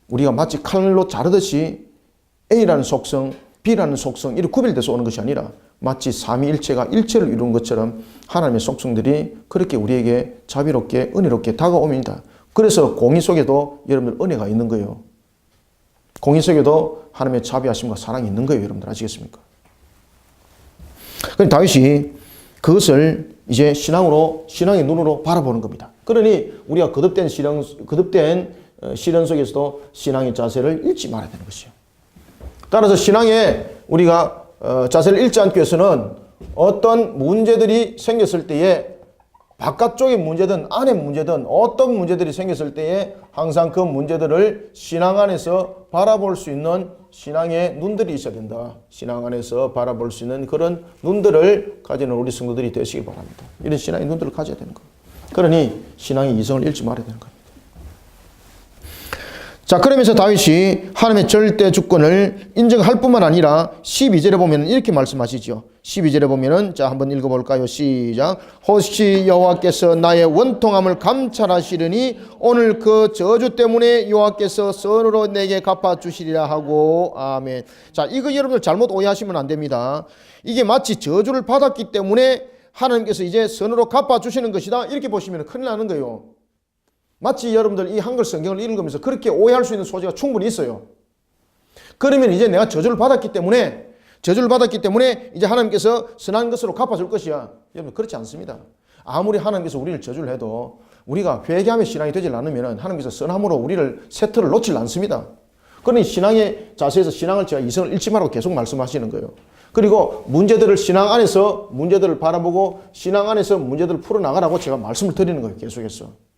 우리가 마치 칼로 자르듯이 A라는 속성, B라는 속성 이렇게 구별돼서 오는 것이 아니라 마치 삼위일체가 일체를 이루는 것처럼 하나님의 속성들이 그렇게 우리에게 자비롭게 은혜롭게 다가옵니다. 그래서 공의 속에도 여러분들 은혜가 있는 거예요. 공의 속에도 하나님의 자비하심과 사랑이 있는 거예요. 여러분들 아시겠습니까? 그럼 다윗이 그것을 이제 신앙의 눈으로 바라보는 겁니다. 그러니 우리가 거듭된 시련 속에서도 신앙의 자세를 잃지 말아야 되는 것이요. 따라서 신앙에 우리가 자세를 잃지 않기 위해서는 어떤 문제들이 생겼을 때에 바깥쪽의 문제든 안의 문제든 어떤 문제들이 생겼을 때에 항상 그 문제들을 신앙 안에서 바라볼 수 있는 신앙의 눈들이 있어야 된다. 신앙 안에서 바라볼 수 있는 그런 눈들을 가지는 우리 성도들이 되시기 바랍니다. 이런 신앙의 눈들을 가져야 되는 겁니다. 그러니 신앙의 이성을 잃지 말아야 되는 겁니다. 자, 그러면서 다윗이 하나님의 절대 주권을 인정할 뿐만 아니라 12절에 보면 이렇게 말씀하시죠. 12절에 보면은 자, 한번 읽어볼까요? 시작. 혹시 여호와께서 나의 원통함을 감찰하시려니 오늘 그 저주 때문에 여호와께서 선으로 내게 갚아주시리라 하고. 아멘. 자, 이거 여러분들 잘못 오해하시면 안 됩니다. 이게 마치 저주를 받았기 때문에 하나님께서 이제 선으로 갚아주시는 것이다 이렇게 보시면 큰일 나는 거예요. 마치 여러분들 이 한글 성경을 읽으면서 그렇게 오해할 수 있는 소지가 충분히 있어요. 그러면 이제 내가 저주를 받았기 때문에 이제 하나님께서 선한 것으로 갚아줄 것이야. 여러분 그렇지 않습니다. 아무리 하나님께서 우리를 저주를 해도 우리가 회개하며 신앙이 되질 않으면 하나님께서 선함으로 우리를 세트를 놓질 않습니다. 그러니 신앙의 자세에서 신앙을 제가 이성을 잃지 말라고 계속 말씀하시는 거예요. 그리고 문제들을 신앙 안에서 문제들을 바라보고 신앙 안에서 문제들을 풀어나가라고 제가 말씀을 드리는 거예요. 계속해서.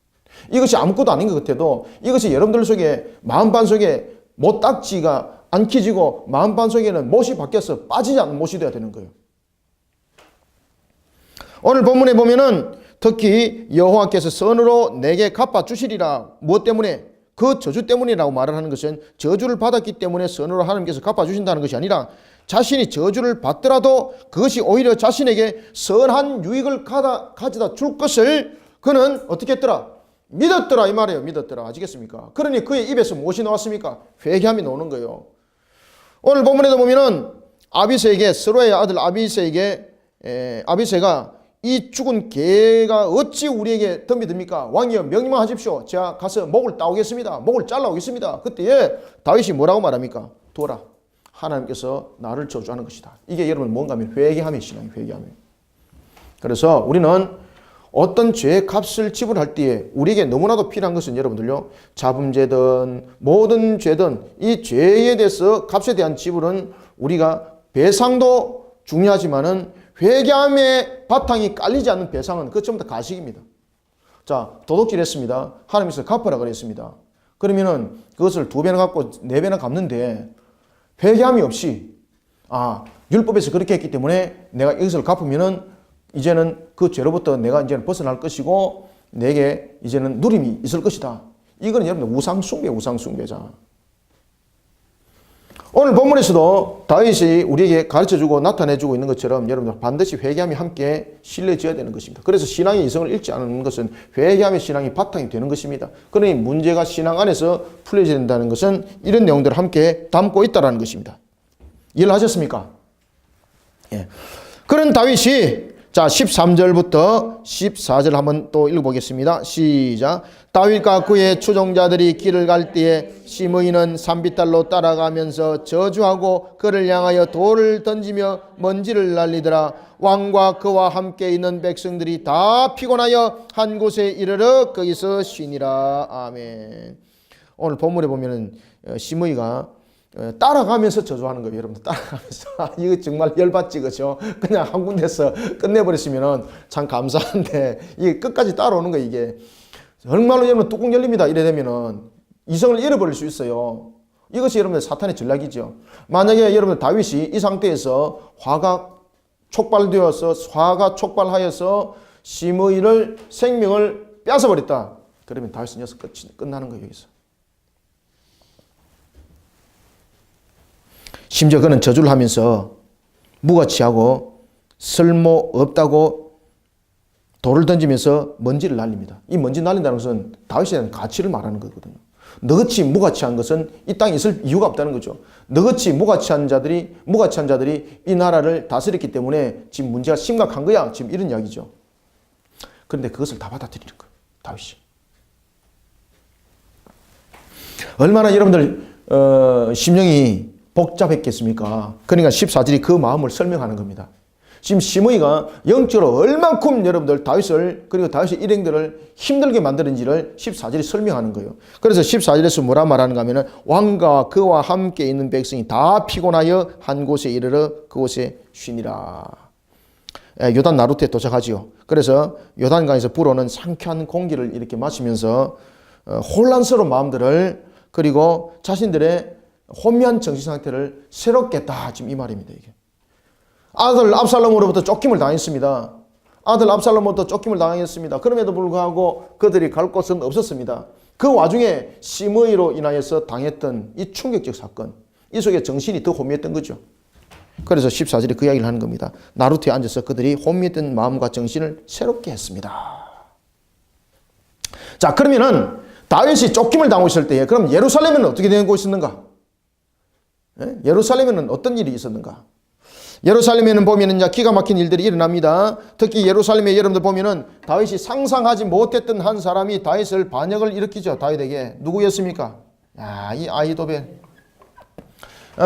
이것이 아무것도 아닌 것 같아도 이것이 여러분들 속에 마음반 속에 못딱지가 안 켜지고 마음반 속에는 못이 바뀌어서 빠지지 않는 못이 되어야 되는 거예요. 오늘 본문에 보면은 특히 여호와께서 선으로 내게 갚아주시리라. 무엇 때문에? 그 저주 때문이라고 말을 하는 것은 저주를 받았기 때문에 선으로 하나님께서 갚아주신다는 것이 아니라 자신이 저주를 받더라도 그것이 오히려 자신에게 선한 유익을 가져다 줄 것을 그는 어떻게 했더라? 믿었더라 이 말이에요. 믿었더라. 아시겠습니까? 그러니 그의 입에서 무엇이 나왔습니까? 회개함이 나오는 거예요. 오늘 본문에도 보면은 아비새에게 스루의 아들 아비새가 이 죽은 개가 어찌 우리에게 덤이 듭니까? 왕이여 명령만 하십시오. 제가 가서 목을 따오겠습니다. 목을 잘라오겠습니다. 그때에 다윗이 뭐라고 말합니까? 두어라. 하나님께서 나를 저주하는 것이다. 이게 여러분 뭔가 하면 회개함의 신앙이 회개함이. 그래서 우리는 어떤 죄의 값을 지불할 때에 우리에게 너무나도 필요한 것은 여러분들요, 자범죄든 모든 죄든 이 죄에 대해서 값에 대한 지불은 우리가 배상도 중요하지만은 회개함의 바탕이 깔리지 않는 배상은 그것 전부 다 가식입니다. 자, 도둑질 했습니다. 하나님께서 갚으라 그랬습니다. 그러면은 그것을 2배나 갚고 4배나 갚는데 회개함이 없이 율법에서 그렇게 했기 때문에 내가 이것을 갚으면은 이제는 그 죄로부터 내가 이제는 벗어날 것이고 내게 이제는 누림이 있을 것이다. 이건 여러분들 우상숭배자. 오늘 본문에서도 다윗이 우리에게 가르쳐주고 나타내주고 있는 것처럼 여러분들 반드시 회개함이 함께 실려져야 되는 것입니다. 그래서 신앙의 이성을 잃지 않는 것은 회개함의 신앙이 바탕이 되는 것입니다. 그러니 문제가 신앙 안에서 풀려져야 된다는 것은 이런 내용들을 함께 담고 있다는 것입니다. 이해를 하셨습니까? 예. 그런 다윗이 자, 13절부터 14절 한번 또 읽어보겠습니다. 시작. 다윗과 그의 추종자들이 길을 갈 때에 시므이는 산비탈로 따라가면서 저주하고 그를 향하여 돌을 던지며 먼지를 날리더라. 왕과 그와 함께 있는 백성들이 다 피곤하여 한 곳에 이르러 거기서 쉬니라. 아멘. 오늘 본문에 보면은 시므이가 따라가면서 저주하는 거예요. 여러분들 따라가면서. 이거 정말 열받지, 그죠? 그냥 한 군데서 끝내버렸으면 참 감사한데 이게 끝까지 따라오는 거예요. 이게 정말로 여러분 뚜껑 열립니다. 이래 되면은 이성을 잃어버릴 수 있어요. 이것이 여러분들 사탄의 전략이죠. 만약에 여러분들 다윗이 이 상태에서 화가 촉발하여서 시므이를 생명을 뺏어버렸다. 그러면 다윗은 여기서 끝나는 거예요. 여기서. 심지어 그는 저주를 하면서 무가치하고 쓸모없다고 돌을 던지면서 먼지를 날립니다. 이 먼지 날린다는 것은 다윗에 대한 가치를 말하는 거거든요. 너같이 무가치한 것은 이 땅에 있을 이유가 없다는 거죠. 너같이 무가치한 자들이 이 나라를 다스렸기 때문에 지금 문제가 심각한 거야. 지금 이런 이야기죠. 그런데 그것을 다 받아들이는 거예요. 다윗이. 얼마나 여러분들 심령이 복잡했겠습니까? 그러니까 14절이 그 마음을 설명하는 겁니다. 지금 시므이가 영적으로 얼만큼 여러분들 다윗을 그리고 다윗의 일행들을 힘들게 만드는지를 14절이 설명하는 거예요. 그래서 14절에서 뭐라 말하는가 하면 왕과 그와 함께 있는 백성이 다 피곤하여 한 곳에 이르러 그곳에 쉬니라. 요단 나루트에 도착하지요. 그래서 요단강에서 불어오는 상쾌한 공기를 이렇게 마시면서 혼란스러운 마음들을 그리고 자신들의 혼미한 정신 상태를 새롭게 했다. 지금 이 말입니다. 이게. 아들 압살롬으로부터 쫓김을 당했습니다. 그럼에도 불구하고 그들이 갈 곳은 없었습니다. 그 와중에 시므이로 인하여서 당했던 이 충격적 사건, 이 속에 정신이 더 혼미했던 거죠. 그래서 14절에 그 이야기를 하는 겁니다. 나루트에 앉아서 그들이 혼미했던 마음과 정신을 새롭게 했습니다. 자, 그러면은 다윗이 쫓김을 당하고 있을 때에 그럼 예루살렘에는 어떻게 되고 있었는가? 예루살렘에는 어떤 일이 있었는가? 예루살렘에는 보면은 기가 막힌 일들이 일어납니다. 특히 예루살렘에 여러분들 보면은 다윗이 상상하지 못했던 한 사람이 다윗을 반역을 일으키죠. 다윗에게. 누구였습니까? 이 아히도벨.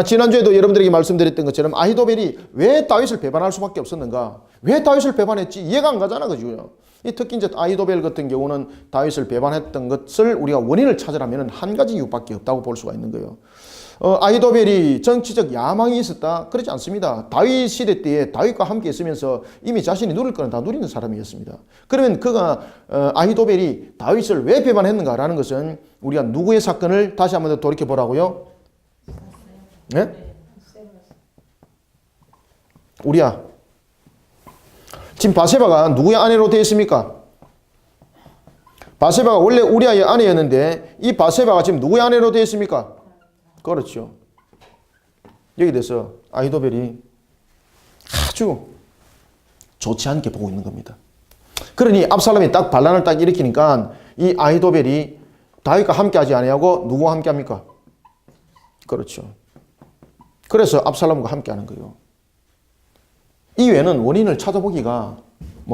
지난주에도 여러분들에게 말씀드렸던 것처럼 아히도벨이 왜 다윗을 배반할 수밖에 없었는가? 왜 다윗을 배반했지? 이해가 안 가잖아, 그죠? 특히 이제 아히도벨 같은 경우는 다윗을 배반했던 것을 우리가 원인을 찾으려면 한 가지 이유밖에 없다고 볼 수가 있는 거예요. 아히도벨이 정치적 야망이 있었다? 그렇지 않습니다. 다윗 시대 때에 다윗과 함께 있으면서 이미 자신이 누릴 거는 다 누리는 사람이었습니다. 그러면 아히도벨이 다윗을 왜 배반했는가라는 것은 우리가 누구의 사건을 다시 한번 더 돌이켜 보라고요? 네? 우리야. 지금 바세바가 누구의 아내로 되어 있습니까? 바세바가 원래 우리아의 아내였는데 이 바세바가 지금 누구의 아내로 되어 있습니까? 그렇죠. 여기 대해서 아히도벨이 아주 좋지 않게 보고 있는 겁니다. 그러니 압살롬이 딱 반란을 딱 일으키니까 이 아히도벨이 다윗과 함께 하지 아니하고 누구와 함께 합니까? 그렇죠. 그래서 압살롬과 함께 하는 거예요. 이외에는 원인을 찾아보기가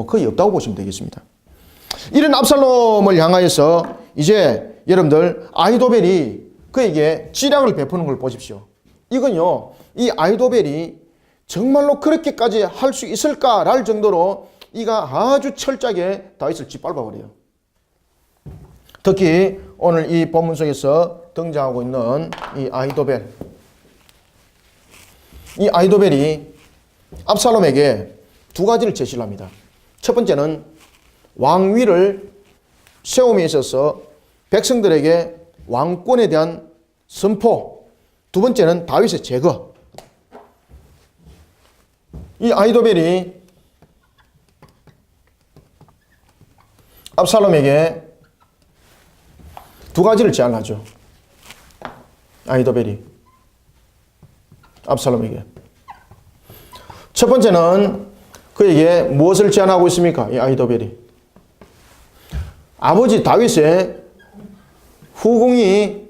거의 없다고 보시면 되겠습니다. 이런 압살롬을 향하여서 이제 여러분들 아히도벨이 그에게 지략을 베푸는 걸 보십시오. 이건요, 이 아히도벨이 정말로 그렇게까지 할 수 있을까랄 정도로 이가 아주 철저하게 다윗을 짓밟아버려요. 특히 오늘 이 본문 속에서 등장하고 있는 이 아히도벨. 이 아히도벨이 압살롬에게 두 가지를 제시를 합니다. 첫 번째는 왕위를 세움에 있어서 백성들에게 왕권에 대한 선포. 두 번째는 다윗의 제거. 이 아히도벨이 압살롬에게 두 가지를 제안하죠. 아히도벨이 압살롬에게. 첫 번째는 그에게 무엇을 제안하고 있습니까? 이 아히도벨이. 아버지 다윗의 후궁이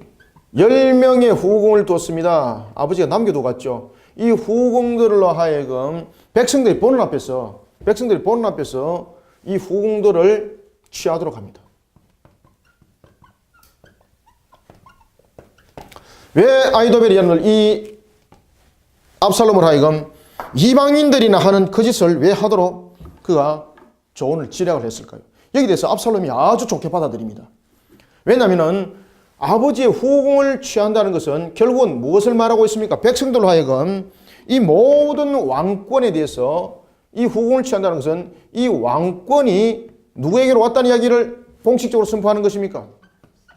10명의 후궁을 뒀습니다. 아버지가 남겨두고 갔죠. 이 후궁들로 하여금 백성들이 보는 앞에서 이 후궁들을 취하도록 합니다. 왜 아히도벨이 이 압살롬을 하여금 이방인들이나 하는 그 짓을 왜 하도록 그가 조언을 지략을 했을까요? 여기 대해서 압살롬이 아주 좋게 받아들입니다. 왜냐하면 아버지의 후궁을 취한다는 것은 결국은 무엇을 말하고 있습니까? 백성들로 하여금 이 모든 왕권에 대해서 이 후궁을 취한다는 것은 이 왕권이 누구에게로 왔다는 이야기를 공식적으로 선포하는 것입니까?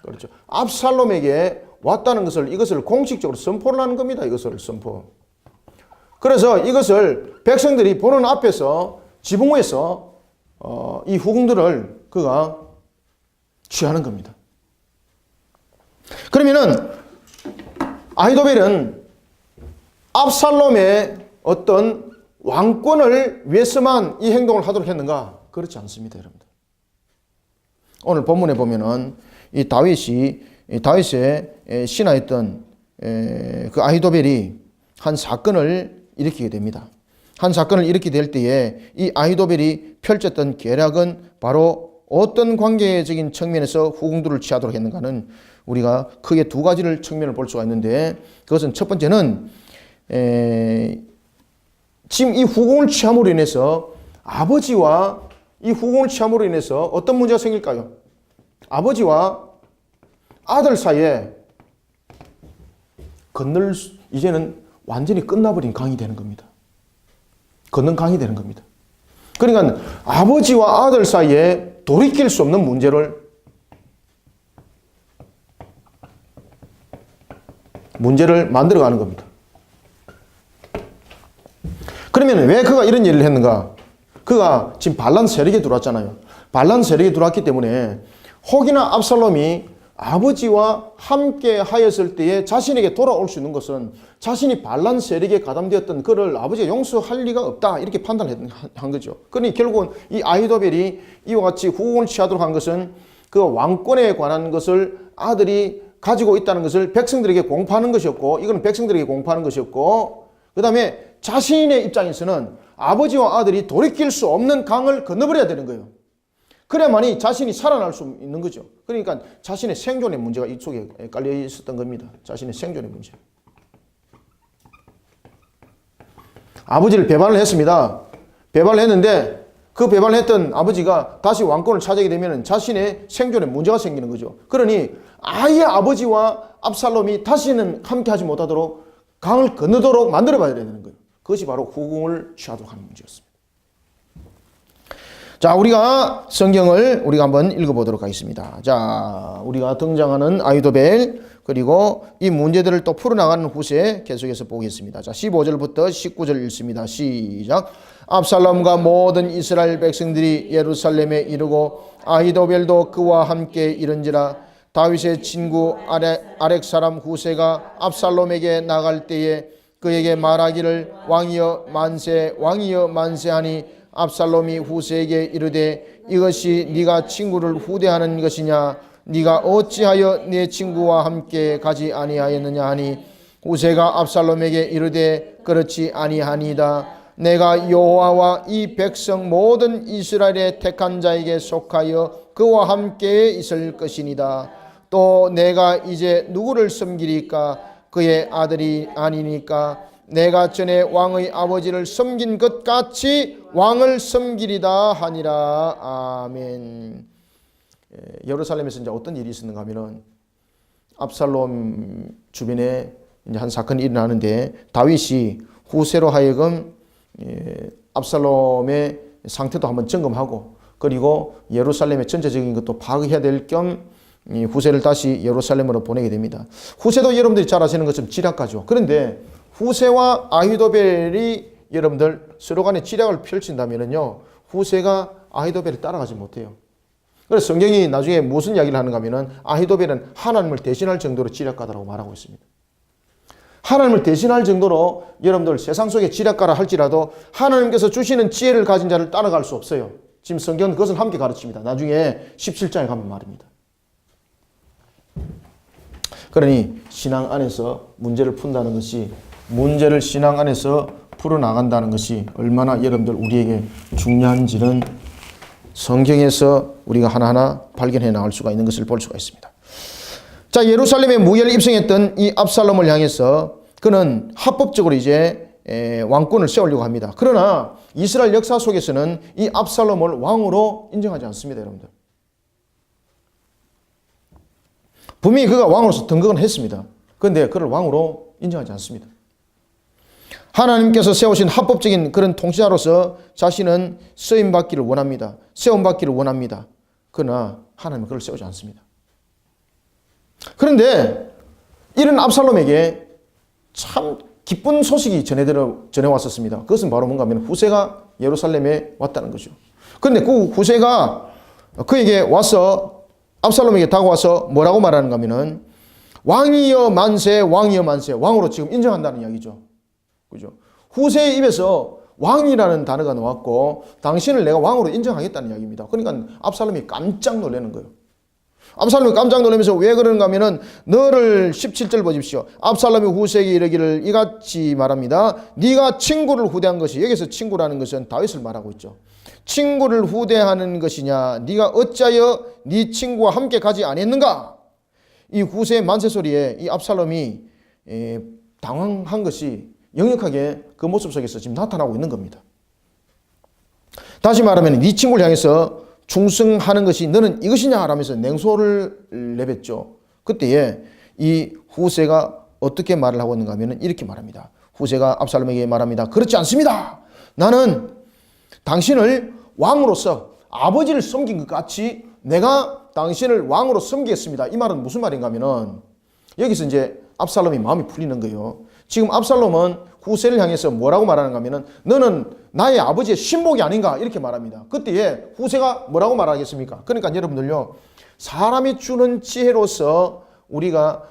그렇죠. 압살롬에게 왔다는 것을, 이것을 공식적으로 선포를 하는 겁니다. 이것을 선포. 그래서 이것을 백성들이 보는 앞에서 지붕에서 이 후궁들을 그가 취하는 겁니다. 그러면은 아히도벨은 압살롬의 어떤 왕권을 위해서만 이 행동을 하도록 했는가? 그렇지 않습니다, 여러분들. 오늘 본문에 보면은 이 다윗의 신하였던 그 아히도벨이 한 사건을 일으키게 됩니다. 한 사건을 일으키게 될 때에 이 아히도벨이 펼쳤던 계략은 바로 어떤 관계적인 측면에서 후궁들을 취하도록 했는가는 우리가 크게 두 가지를 측면을 볼 수가 있는데, 그것은 첫 번째는 지금 이 후궁을 취함으로 인해서 아버지와 이 후궁을 취함으로 인해서 어떤 문제가 생길까요? 아버지와 아들 사이에 이제는 완전히 끝나버린 강이 되는 겁니다. 건넌 강이 되는 겁니다. 그러니까 아버지와 아들 사이에 돌이킬 수 없는 문제를 만들어가는 겁니다. 그러면 왜 그가 이런 일을 했는가? 그가 지금 반란 세력에 들어왔잖아요. 반란 세력에 들어왔기 때문에 혹이나 압살롬이 아버지와 함께 하였을 때에 자신에게 돌아올 수 있는 것은 자신이 반란 세력에 가담되었던 그를 아버지가 용서할 리가 없다, 이렇게 판단한 거죠. 그러니 결국은 이 아히도벨이 이와 같이 후궁을 취하도록 한 것은 그 왕권에 관한 것을 아들이 가지고 있다는 것을 백성들에게 공포하는 것이었고, 이건 백성들에게 공포하는 것이었고, 그 다음에 자신의 입장에서는 아버지와 아들이 돌이킬 수 없는 강을 건너버려야 되는 거예요. 그래야만이 자신이 살아날 수 있는 거죠. 그러니까 자신의 생존의 문제가 이쪽에 깔려 있었던 겁니다. 자신의 생존의 문제. 아버지를 배반을 했습니다. 배반을 했는데 그 배반을 했던 아버지가 다시 왕권을 차지하게 되면 자신의 생존에 문제가 생기는 거죠. 그러니 아예 아버지와 압살롬이 다시는 함께하지 못하도록 강을 건너도록 만들어봐야 되는 거예요. 그것이 바로 후궁을 취하도록 하는 문제였습니다. 자, 우리가 성경을 우리가 한번 읽어보도록 하겠습니다. 자, 우리가 등장하는 아히도벨, 그리고 이 문제들을 또 풀어나가는 후세 계속해서 보겠습니다. 자, 15절부터 19절 읽습니다. 시작. 압살롬과 모든 이스라엘 백성들이 예루살렘에 이르고 아히도벨도 그와 함께 이른지라. 다윗의 친구 아렉 사람 후세가 압살롬에게 나갈 때에 그에게 말하기를 왕이여 만세, 왕이여 만세하니 압살롬이 후세에게 이르되 이것이 네가 친구를 후대하는 것이냐? 네가 어찌하여 네 친구와 함께 가지 아니하였느냐 하니 후세가 압살롬에게 이르되 그렇지 아니하니이다. 내가 여호와와 이 백성 모든 이스라엘의 택한 자에게 속하여 그와 함께 있을 것이니이다. 또 내가 이제 누구를 섬기리까? 그의 아들이 아니니까 내가 전에 왕의 아버지를 섬긴 것 같이 왕을 섬기리다 하니라. 아멘. 예루살렘에서 이제 어떤 일이 있었는가 하면은 압살롬 주변에 이제 한 사건이 일어나는데 다윗이 후세로 하여금 압살롬의 상태도 한번 점검하고, 그리고 예루살렘의 전체적인 것도 파악해야 될 겸 후세를 다시 예루살렘으로 보내게 됩니다. 후세도 여러분들이 잘 아시는 것처럼 지략가죠. 그런데 후세와 아히도벨이 여러분들 서로 간에 지략을 펼친다면요, 후세가 아히도벨을 따라가지 못해요. 그래서 성경이 나중에 무슨 이야기를 하는가 하면은 아히도벨은 하나님을 대신할 정도로 지략가다라고 말하고 있습니다. 하나님을 대신할 정도로 여러분들 세상 속에 지략가라 할지라도 하나님께서 주시는 지혜를 가진 자를 따라갈 수 없어요. 지금 성경은 그것을 함께 가르칩니다. 나중에 17장에 가면 말입니다. 그러니 신앙 안에서 문제를 푼다는 것이, 문제를 신앙 안에서 풀어나간다는 것이 얼마나 여러분들 우리에게 중요한지는 성경에서 우리가 하나하나 발견해 나갈 수가 있는 것을 볼 수가 있습니다. 자, 예루살렘에 무혈 입성했던 이 압살롬을 향해서 그는 합법적으로 이제 왕권을 세우려고 합니다. 그러나 이스라엘 역사 속에서는 이 압살롬을 왕으로 인정하지 않습니다, 여러분들. 분명히 그가 왕으로서 등극은 했습니다. 그런데 그를 왕으로 인정하지 않습니다. 하나님께서 세우신 합법적인 그런 통치자로서 자신은 쓰임받기를 원합니다. 세움받기를 원합니다. 그러나 하나님은 그를 세우지 않습니다. 그런데 이런 압살롬에게 참 기쁜 소식이 전해왔었습니다. 그것은 바로 뭔가 하면 후세가 예루살렘에 왔다는 거죠. 그런데 그 후세가 그에게 와서 압살롬에게 다가와서 뭐라고 말하는가 하면은 왕이여 만세, 왕이여 만세, 왕으로 지금 인정한다는 이야기죠. 그죠? 후세의 입에서 왕이라는 단어가 나왔고 당신을 내가 왕으로 인정하겠다는 이야기입니다. 그러니까 압살롬이 깜짝 놀라는 거예요. 압살롬이 깜짝 놀라면서 왜 그러는가 하면은 너를 17절 보십시오. 압살롬이 후세에게 이르기를 이같이 말합니다. 네가 친구를 후대한 것이, 여기서 친구라는 것은 다윗을 말하고 있죠. 친구를 후대하는 것이냐, 네가 어찌하여 네 친구와 함께 가지 아니했는가? 이 후세의 만세 소리에 이 압살롬이 당황한 것이 역력하게 그 모습 속에서 지금 나타나고 있는 겁니다. 다시 말하면 네 친구를 향해서 충성하는 것이 너는 이것이냐 라면서 냉소를 내뱉죠. 그때에 이 후세가 어떻게 말을 하고 있는가 하면 이렇게 말합니다. 후세가 압살롬에게 말합니다. 그렇지 않습니다. 나는 당신을 왕으로서 아버지를 섬긴 것 같이 내가 당신을 왕으로 섬기겠습니다. 이 말은 무슨 말인가 하면은 여기서 이제 압살롬이 마음이 풀리는 거예요. 지금 압살롬은 후세를 향해서 뭐라고 말하는가 하면은 너는 나의 아버지의 신복이 아닌가 이렇게 말합니다. 그때에 후세가 뭐라고 말하겠습니까? 그러니까 여러분들요, 사람이 주는 지혜로서 우리가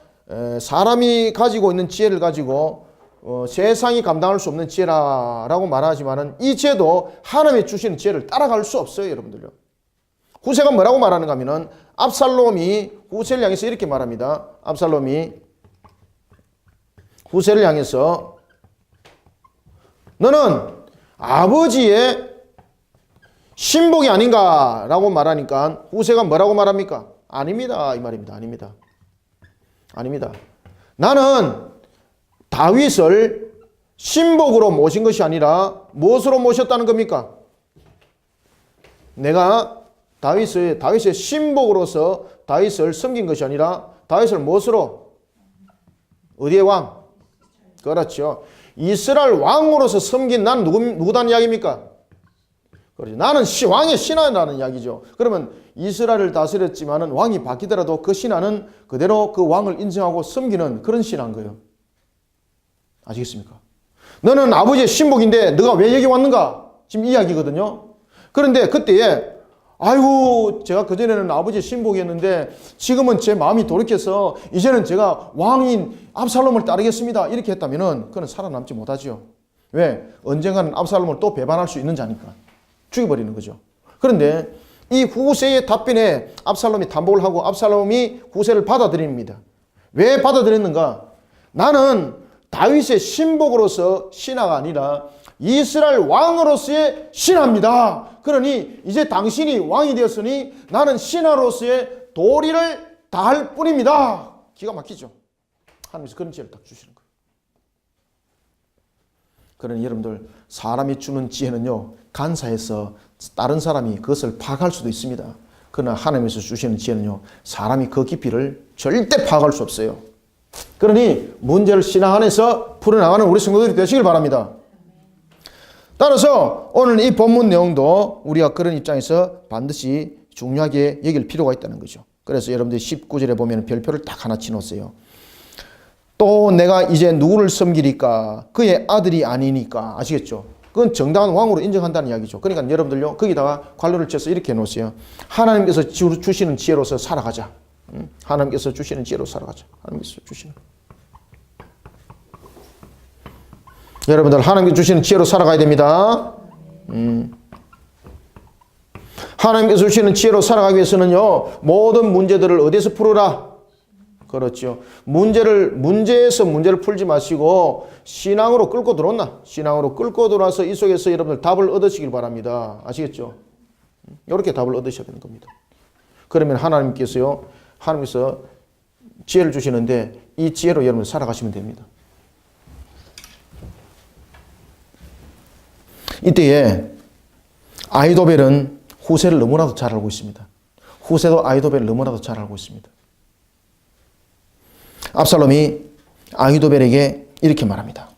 사람이 가지고 있는 지혜를 가지고 세상이 감당할 수 없는 지혜라고 말하지만은 이 지혜도 하나님이 주시는 지혜를 따라갈 수 없어요, 여러분들요. 후세가 뭐라고 말하는가 하면은 압살롬이 후세를 향해서 이렇게 말합니다. 압살롬이 후세를 향해서 너는 아버지의 신복이 아닌가 라고 말하니까 후세가 뭐라고 말합니까? 아닙니다, 이 말입니다. 아닙니다. 아닙니다. 나는 다윗을 신복으로 모신 것이 아니라 무엇으로 모셨다는 겁니까? 내가 다윗의 신복으로서 다윗을 섬긴 것이 아니라 다윗을 무엇으로? 어디의 왕? 그렇죠. 이스라엘 왕으로서 섬긴 난 누구다는 이야기입니까? 그렇죠. 나는 왕의 신하라는 이야기죠. 그러면 이스라엘을 다스렸지만은 왕이 바뀌더라도 그 신하는 그대로 그 왕을 인정하고 섬기는 그런 신하인 거예요. 아시겠습니까? 너는 아버지의 신복인데 너가 왜 여기 왔는가? 지금 이야기거든요. 그런데 그때에 아이고 제가 그전에는 아버지의 신복이었는데 지금은 제 마음이 돌이켜서 이제는 제가 왕인 압살롬을 따르겠습니다. 이렇게 했다면은 그는 살아남지 못하지요. 왜? 언젠가는 압살롬을 또 배반할 수 있는 자니까. 죽여버리는 거죠. 그런데 이 후세의 답변에 압살롬이 담복을 하고 압살롬이 후세를 받아들입니다. 왜 받아들였는가? 나는 다윗의 신복으로서 신하가 아니라 이스라엘 왕으로서의 신하입니다. 그러니 이제 당신이 왕이 되었으니 나는 신하로서의 도리를 다할 뿐입니다. 기가 막히죠. 하나님께서 그런 지혜를 딱 주시는 거예요. 그러니 여러분들 사람이 주는 지혜는요, 간사해서 다른 사람이 그것을 파악할 수도 있습니다. 그러나 하나님께서 주시는 지혜는요, 사람이 그 깊이를 절대 파악할 수 없어요. 그러니 문제를 신앙 안에서 풀어나가는 우리 성도들이 되시길 바랍니다. 따라서 오늘 이 본문 내용도 우리가 그런 입장에서 반드시 중요하게 여길 필요가 있다는 거죠. 그래서 여러분들이 19절에 보면 별표를 딱 하나 치놓으세요. 또 내가 이제 누구를 섬기리까? 그의 아들이 아니니까. 아시겠죠? 그건 정당한 왕으로 인정한다는 이야기죠. 그러니까 여러분들요, 거기다가 괄호를 쳐서 이렇게 해놓으세요. 하나님께서 주시는 지혜로서 살아가자. 하나님께서 주시는 지혜로 살아가자. 하나님께서 주시는. 여러분들 하나님께서 주시는 지혜로 살아가야 됩니다. 하나님께서 주시는 지혜로 살아가기 위해서는요, 모든 문제들을 어디에서 풀어라? 그렇죠. 문제에서 문제를 풀지 마시고 신앙으로 끌고 들어온나? 신앙으로 끌고 들어와서 이 속에서 여러분들 답을 얻으시길 바랍니다. 아시겠죠? 이렇게 답을 얻으셔야 되는 겁니다. 그러면 하나님께서 지혜를 주시는데 이 지혜로 여러분 살아가시면 됩니다. 이때에 아히도벨은 후세를 너무나도 잘 알고 있습니다. 후세도 아히도벨을 너무나도 잘 알고 있습니다. 압살롬이 아히도벨에게 이렇게 말합니다.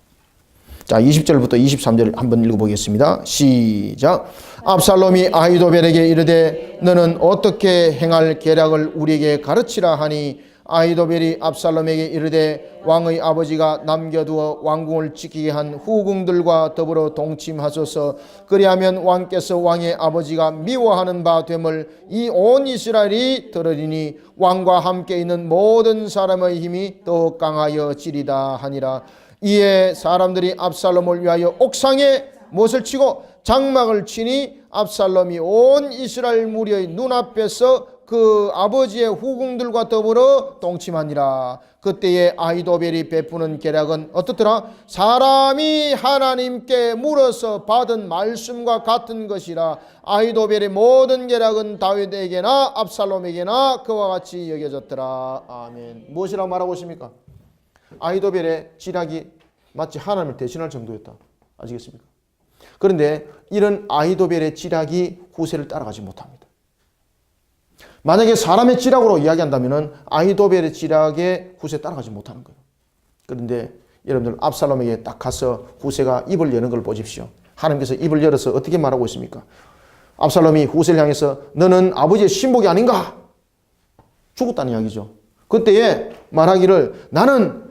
자, 20절부터 23절 한번 읽어보겠습니다. 시작. 압살롬이 아히도벨에게 이르되 너는 어떻게 행할 계략을 우리에게 가르치라 하니 아히도벨이 압살롬에게 이르되 왕의 아버지가 남겨두어 왕궁을 지키게 한 후궁들과 더불어 동침하소서. 그리하면 왕께서 왕의 아버지가 미워하는 바 됨을 이 온 이스라엘이 들으리니 왕과 함께 있는 모든 사람의 힘이 더욱 강하여지리다 하니라. 이에 사람들이 압살롬을 위하여 옥상에 못을 치고 장막을 치니 압살롬이 온 이스라엘 무리의 눈앞에서 그 아버지의 후궁들과 더불어 동침하니라. 그때에 아히도벨이 베푸는 계략은 어떻더라? 사람이 하나님께 물어서 받은 말씀과 같은 것이라. 아히도벨의 모든 계략은 다윗에게나 압살롬에게나 그와 같이 여겨졌더라. 아멘. 무엇이라고 말하고 있습니까? 아히도벨의 지략이 마치 하나님을 대신할 정도였다. 아시겠습니까? 그런데 이런 아히도벨의 지략이 후세를 따라가지 못합니다. 만약에 사람의 지략으로 이야기한다면 아히도벨의 지략에 후세 따라가지 못하는 거예요. 그런데 여러분들 압살롬에게 딱 가서 후세가 입을 여는 걸 보십시오. 하나님께서 입을 열어서 어떻게 말하고 있습니까? 압살롬이 후세를 향해서 너는 아버지의 신복이 아닌가? 죽었다는 이야기죠. 그때에 말하기를 나는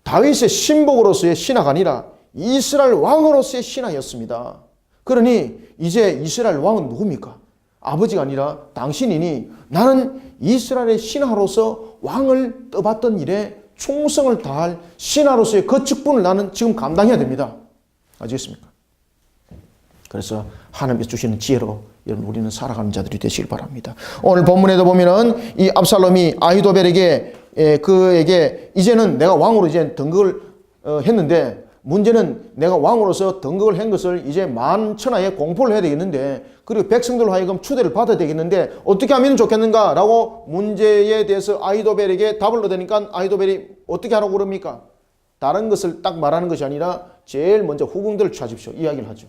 다윗의 신복으로서의 신하가 아니라 이스라엘 왕으로서의 신하였습니다. 그러니 이제 이스라엘 왕은 누굽니까? 아버지가 아니라 당신이니 나는 이스라엘의 신하로서 왕을 떠받던 일에 충성을 다할 신하로서의 그 직분을 나는 지금 감당해야 됩니다. 아시겠습니까? 그래서 하나님께서 주시는 지혜로 여러분 우리는 살아가는 자들이 되시길 바랍니다. 오늘 본문에도 보면은 이 압살롬이 아히도벨에게 그에게 이제는 내가 왕으로 이제 등극을 했는데 문제는 내가 왕으로서 등극을 한 것을 이제 만천하에 공포를 해야 되겠는데 그리고 백성들로 하여금 추대를 받아야 되겠는데 어떻게 하면 좋겠는가 라고 문제에 대해서 아히도벨에게 답을 얻으니까 아히도벨이 어떻게 하라고 그럽니까? 다른 것을 딱 말하는 것이 아니라 제일 먼저 후궁들을 취하십시오 이야기를 하죠.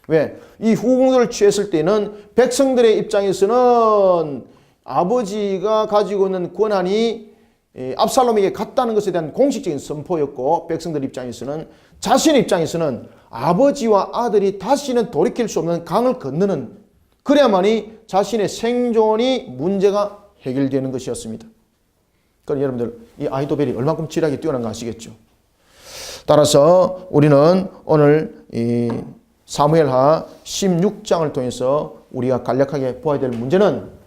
왜? 이 후궁들을 취했을 때는 백성들의 입장에서는 아버지가 가지고 있는 권한이 압살롬에게 갔다는 것에 대한 공식적인 선포였고 백성들 입장에서는 자신의 입장에서는 아버지와 아들이 다시는 돌이킬 수 없는 강을 건너는 그래야만이 자신의 생존이 문제가 해결되는 것이었습니다. 그럼 여러분들 이 아히도벨이 얼마큼 지략이 뛰어난가 아시겠죠? 따라서 우리는 오늘 이 사무엘하 16장을 통해서 우리가 간략하게 보아야 될 문제는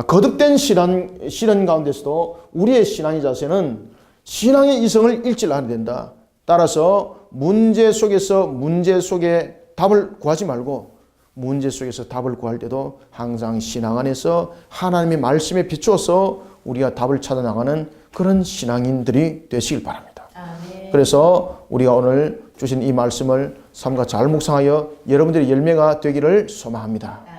거듭된 신앙 가운데서도 우리의 신앙의 자세는 신앙의 이성을 일치하야 된다. 따라서 문제 속에 답을 구하지 말고 문제 속에서 답을 구할 때도 항상 신앙 안에서 하나님의 말씀에 비추어서 우리가 답을 찾아 나가는 그런 신앙인들이 되시길 바랍니다. 아멘. 그래서 우리가 오늘 주신 이 말씀을 삶과 잘 묵상하여 여러분들의 열매가 되기를 소망합니다.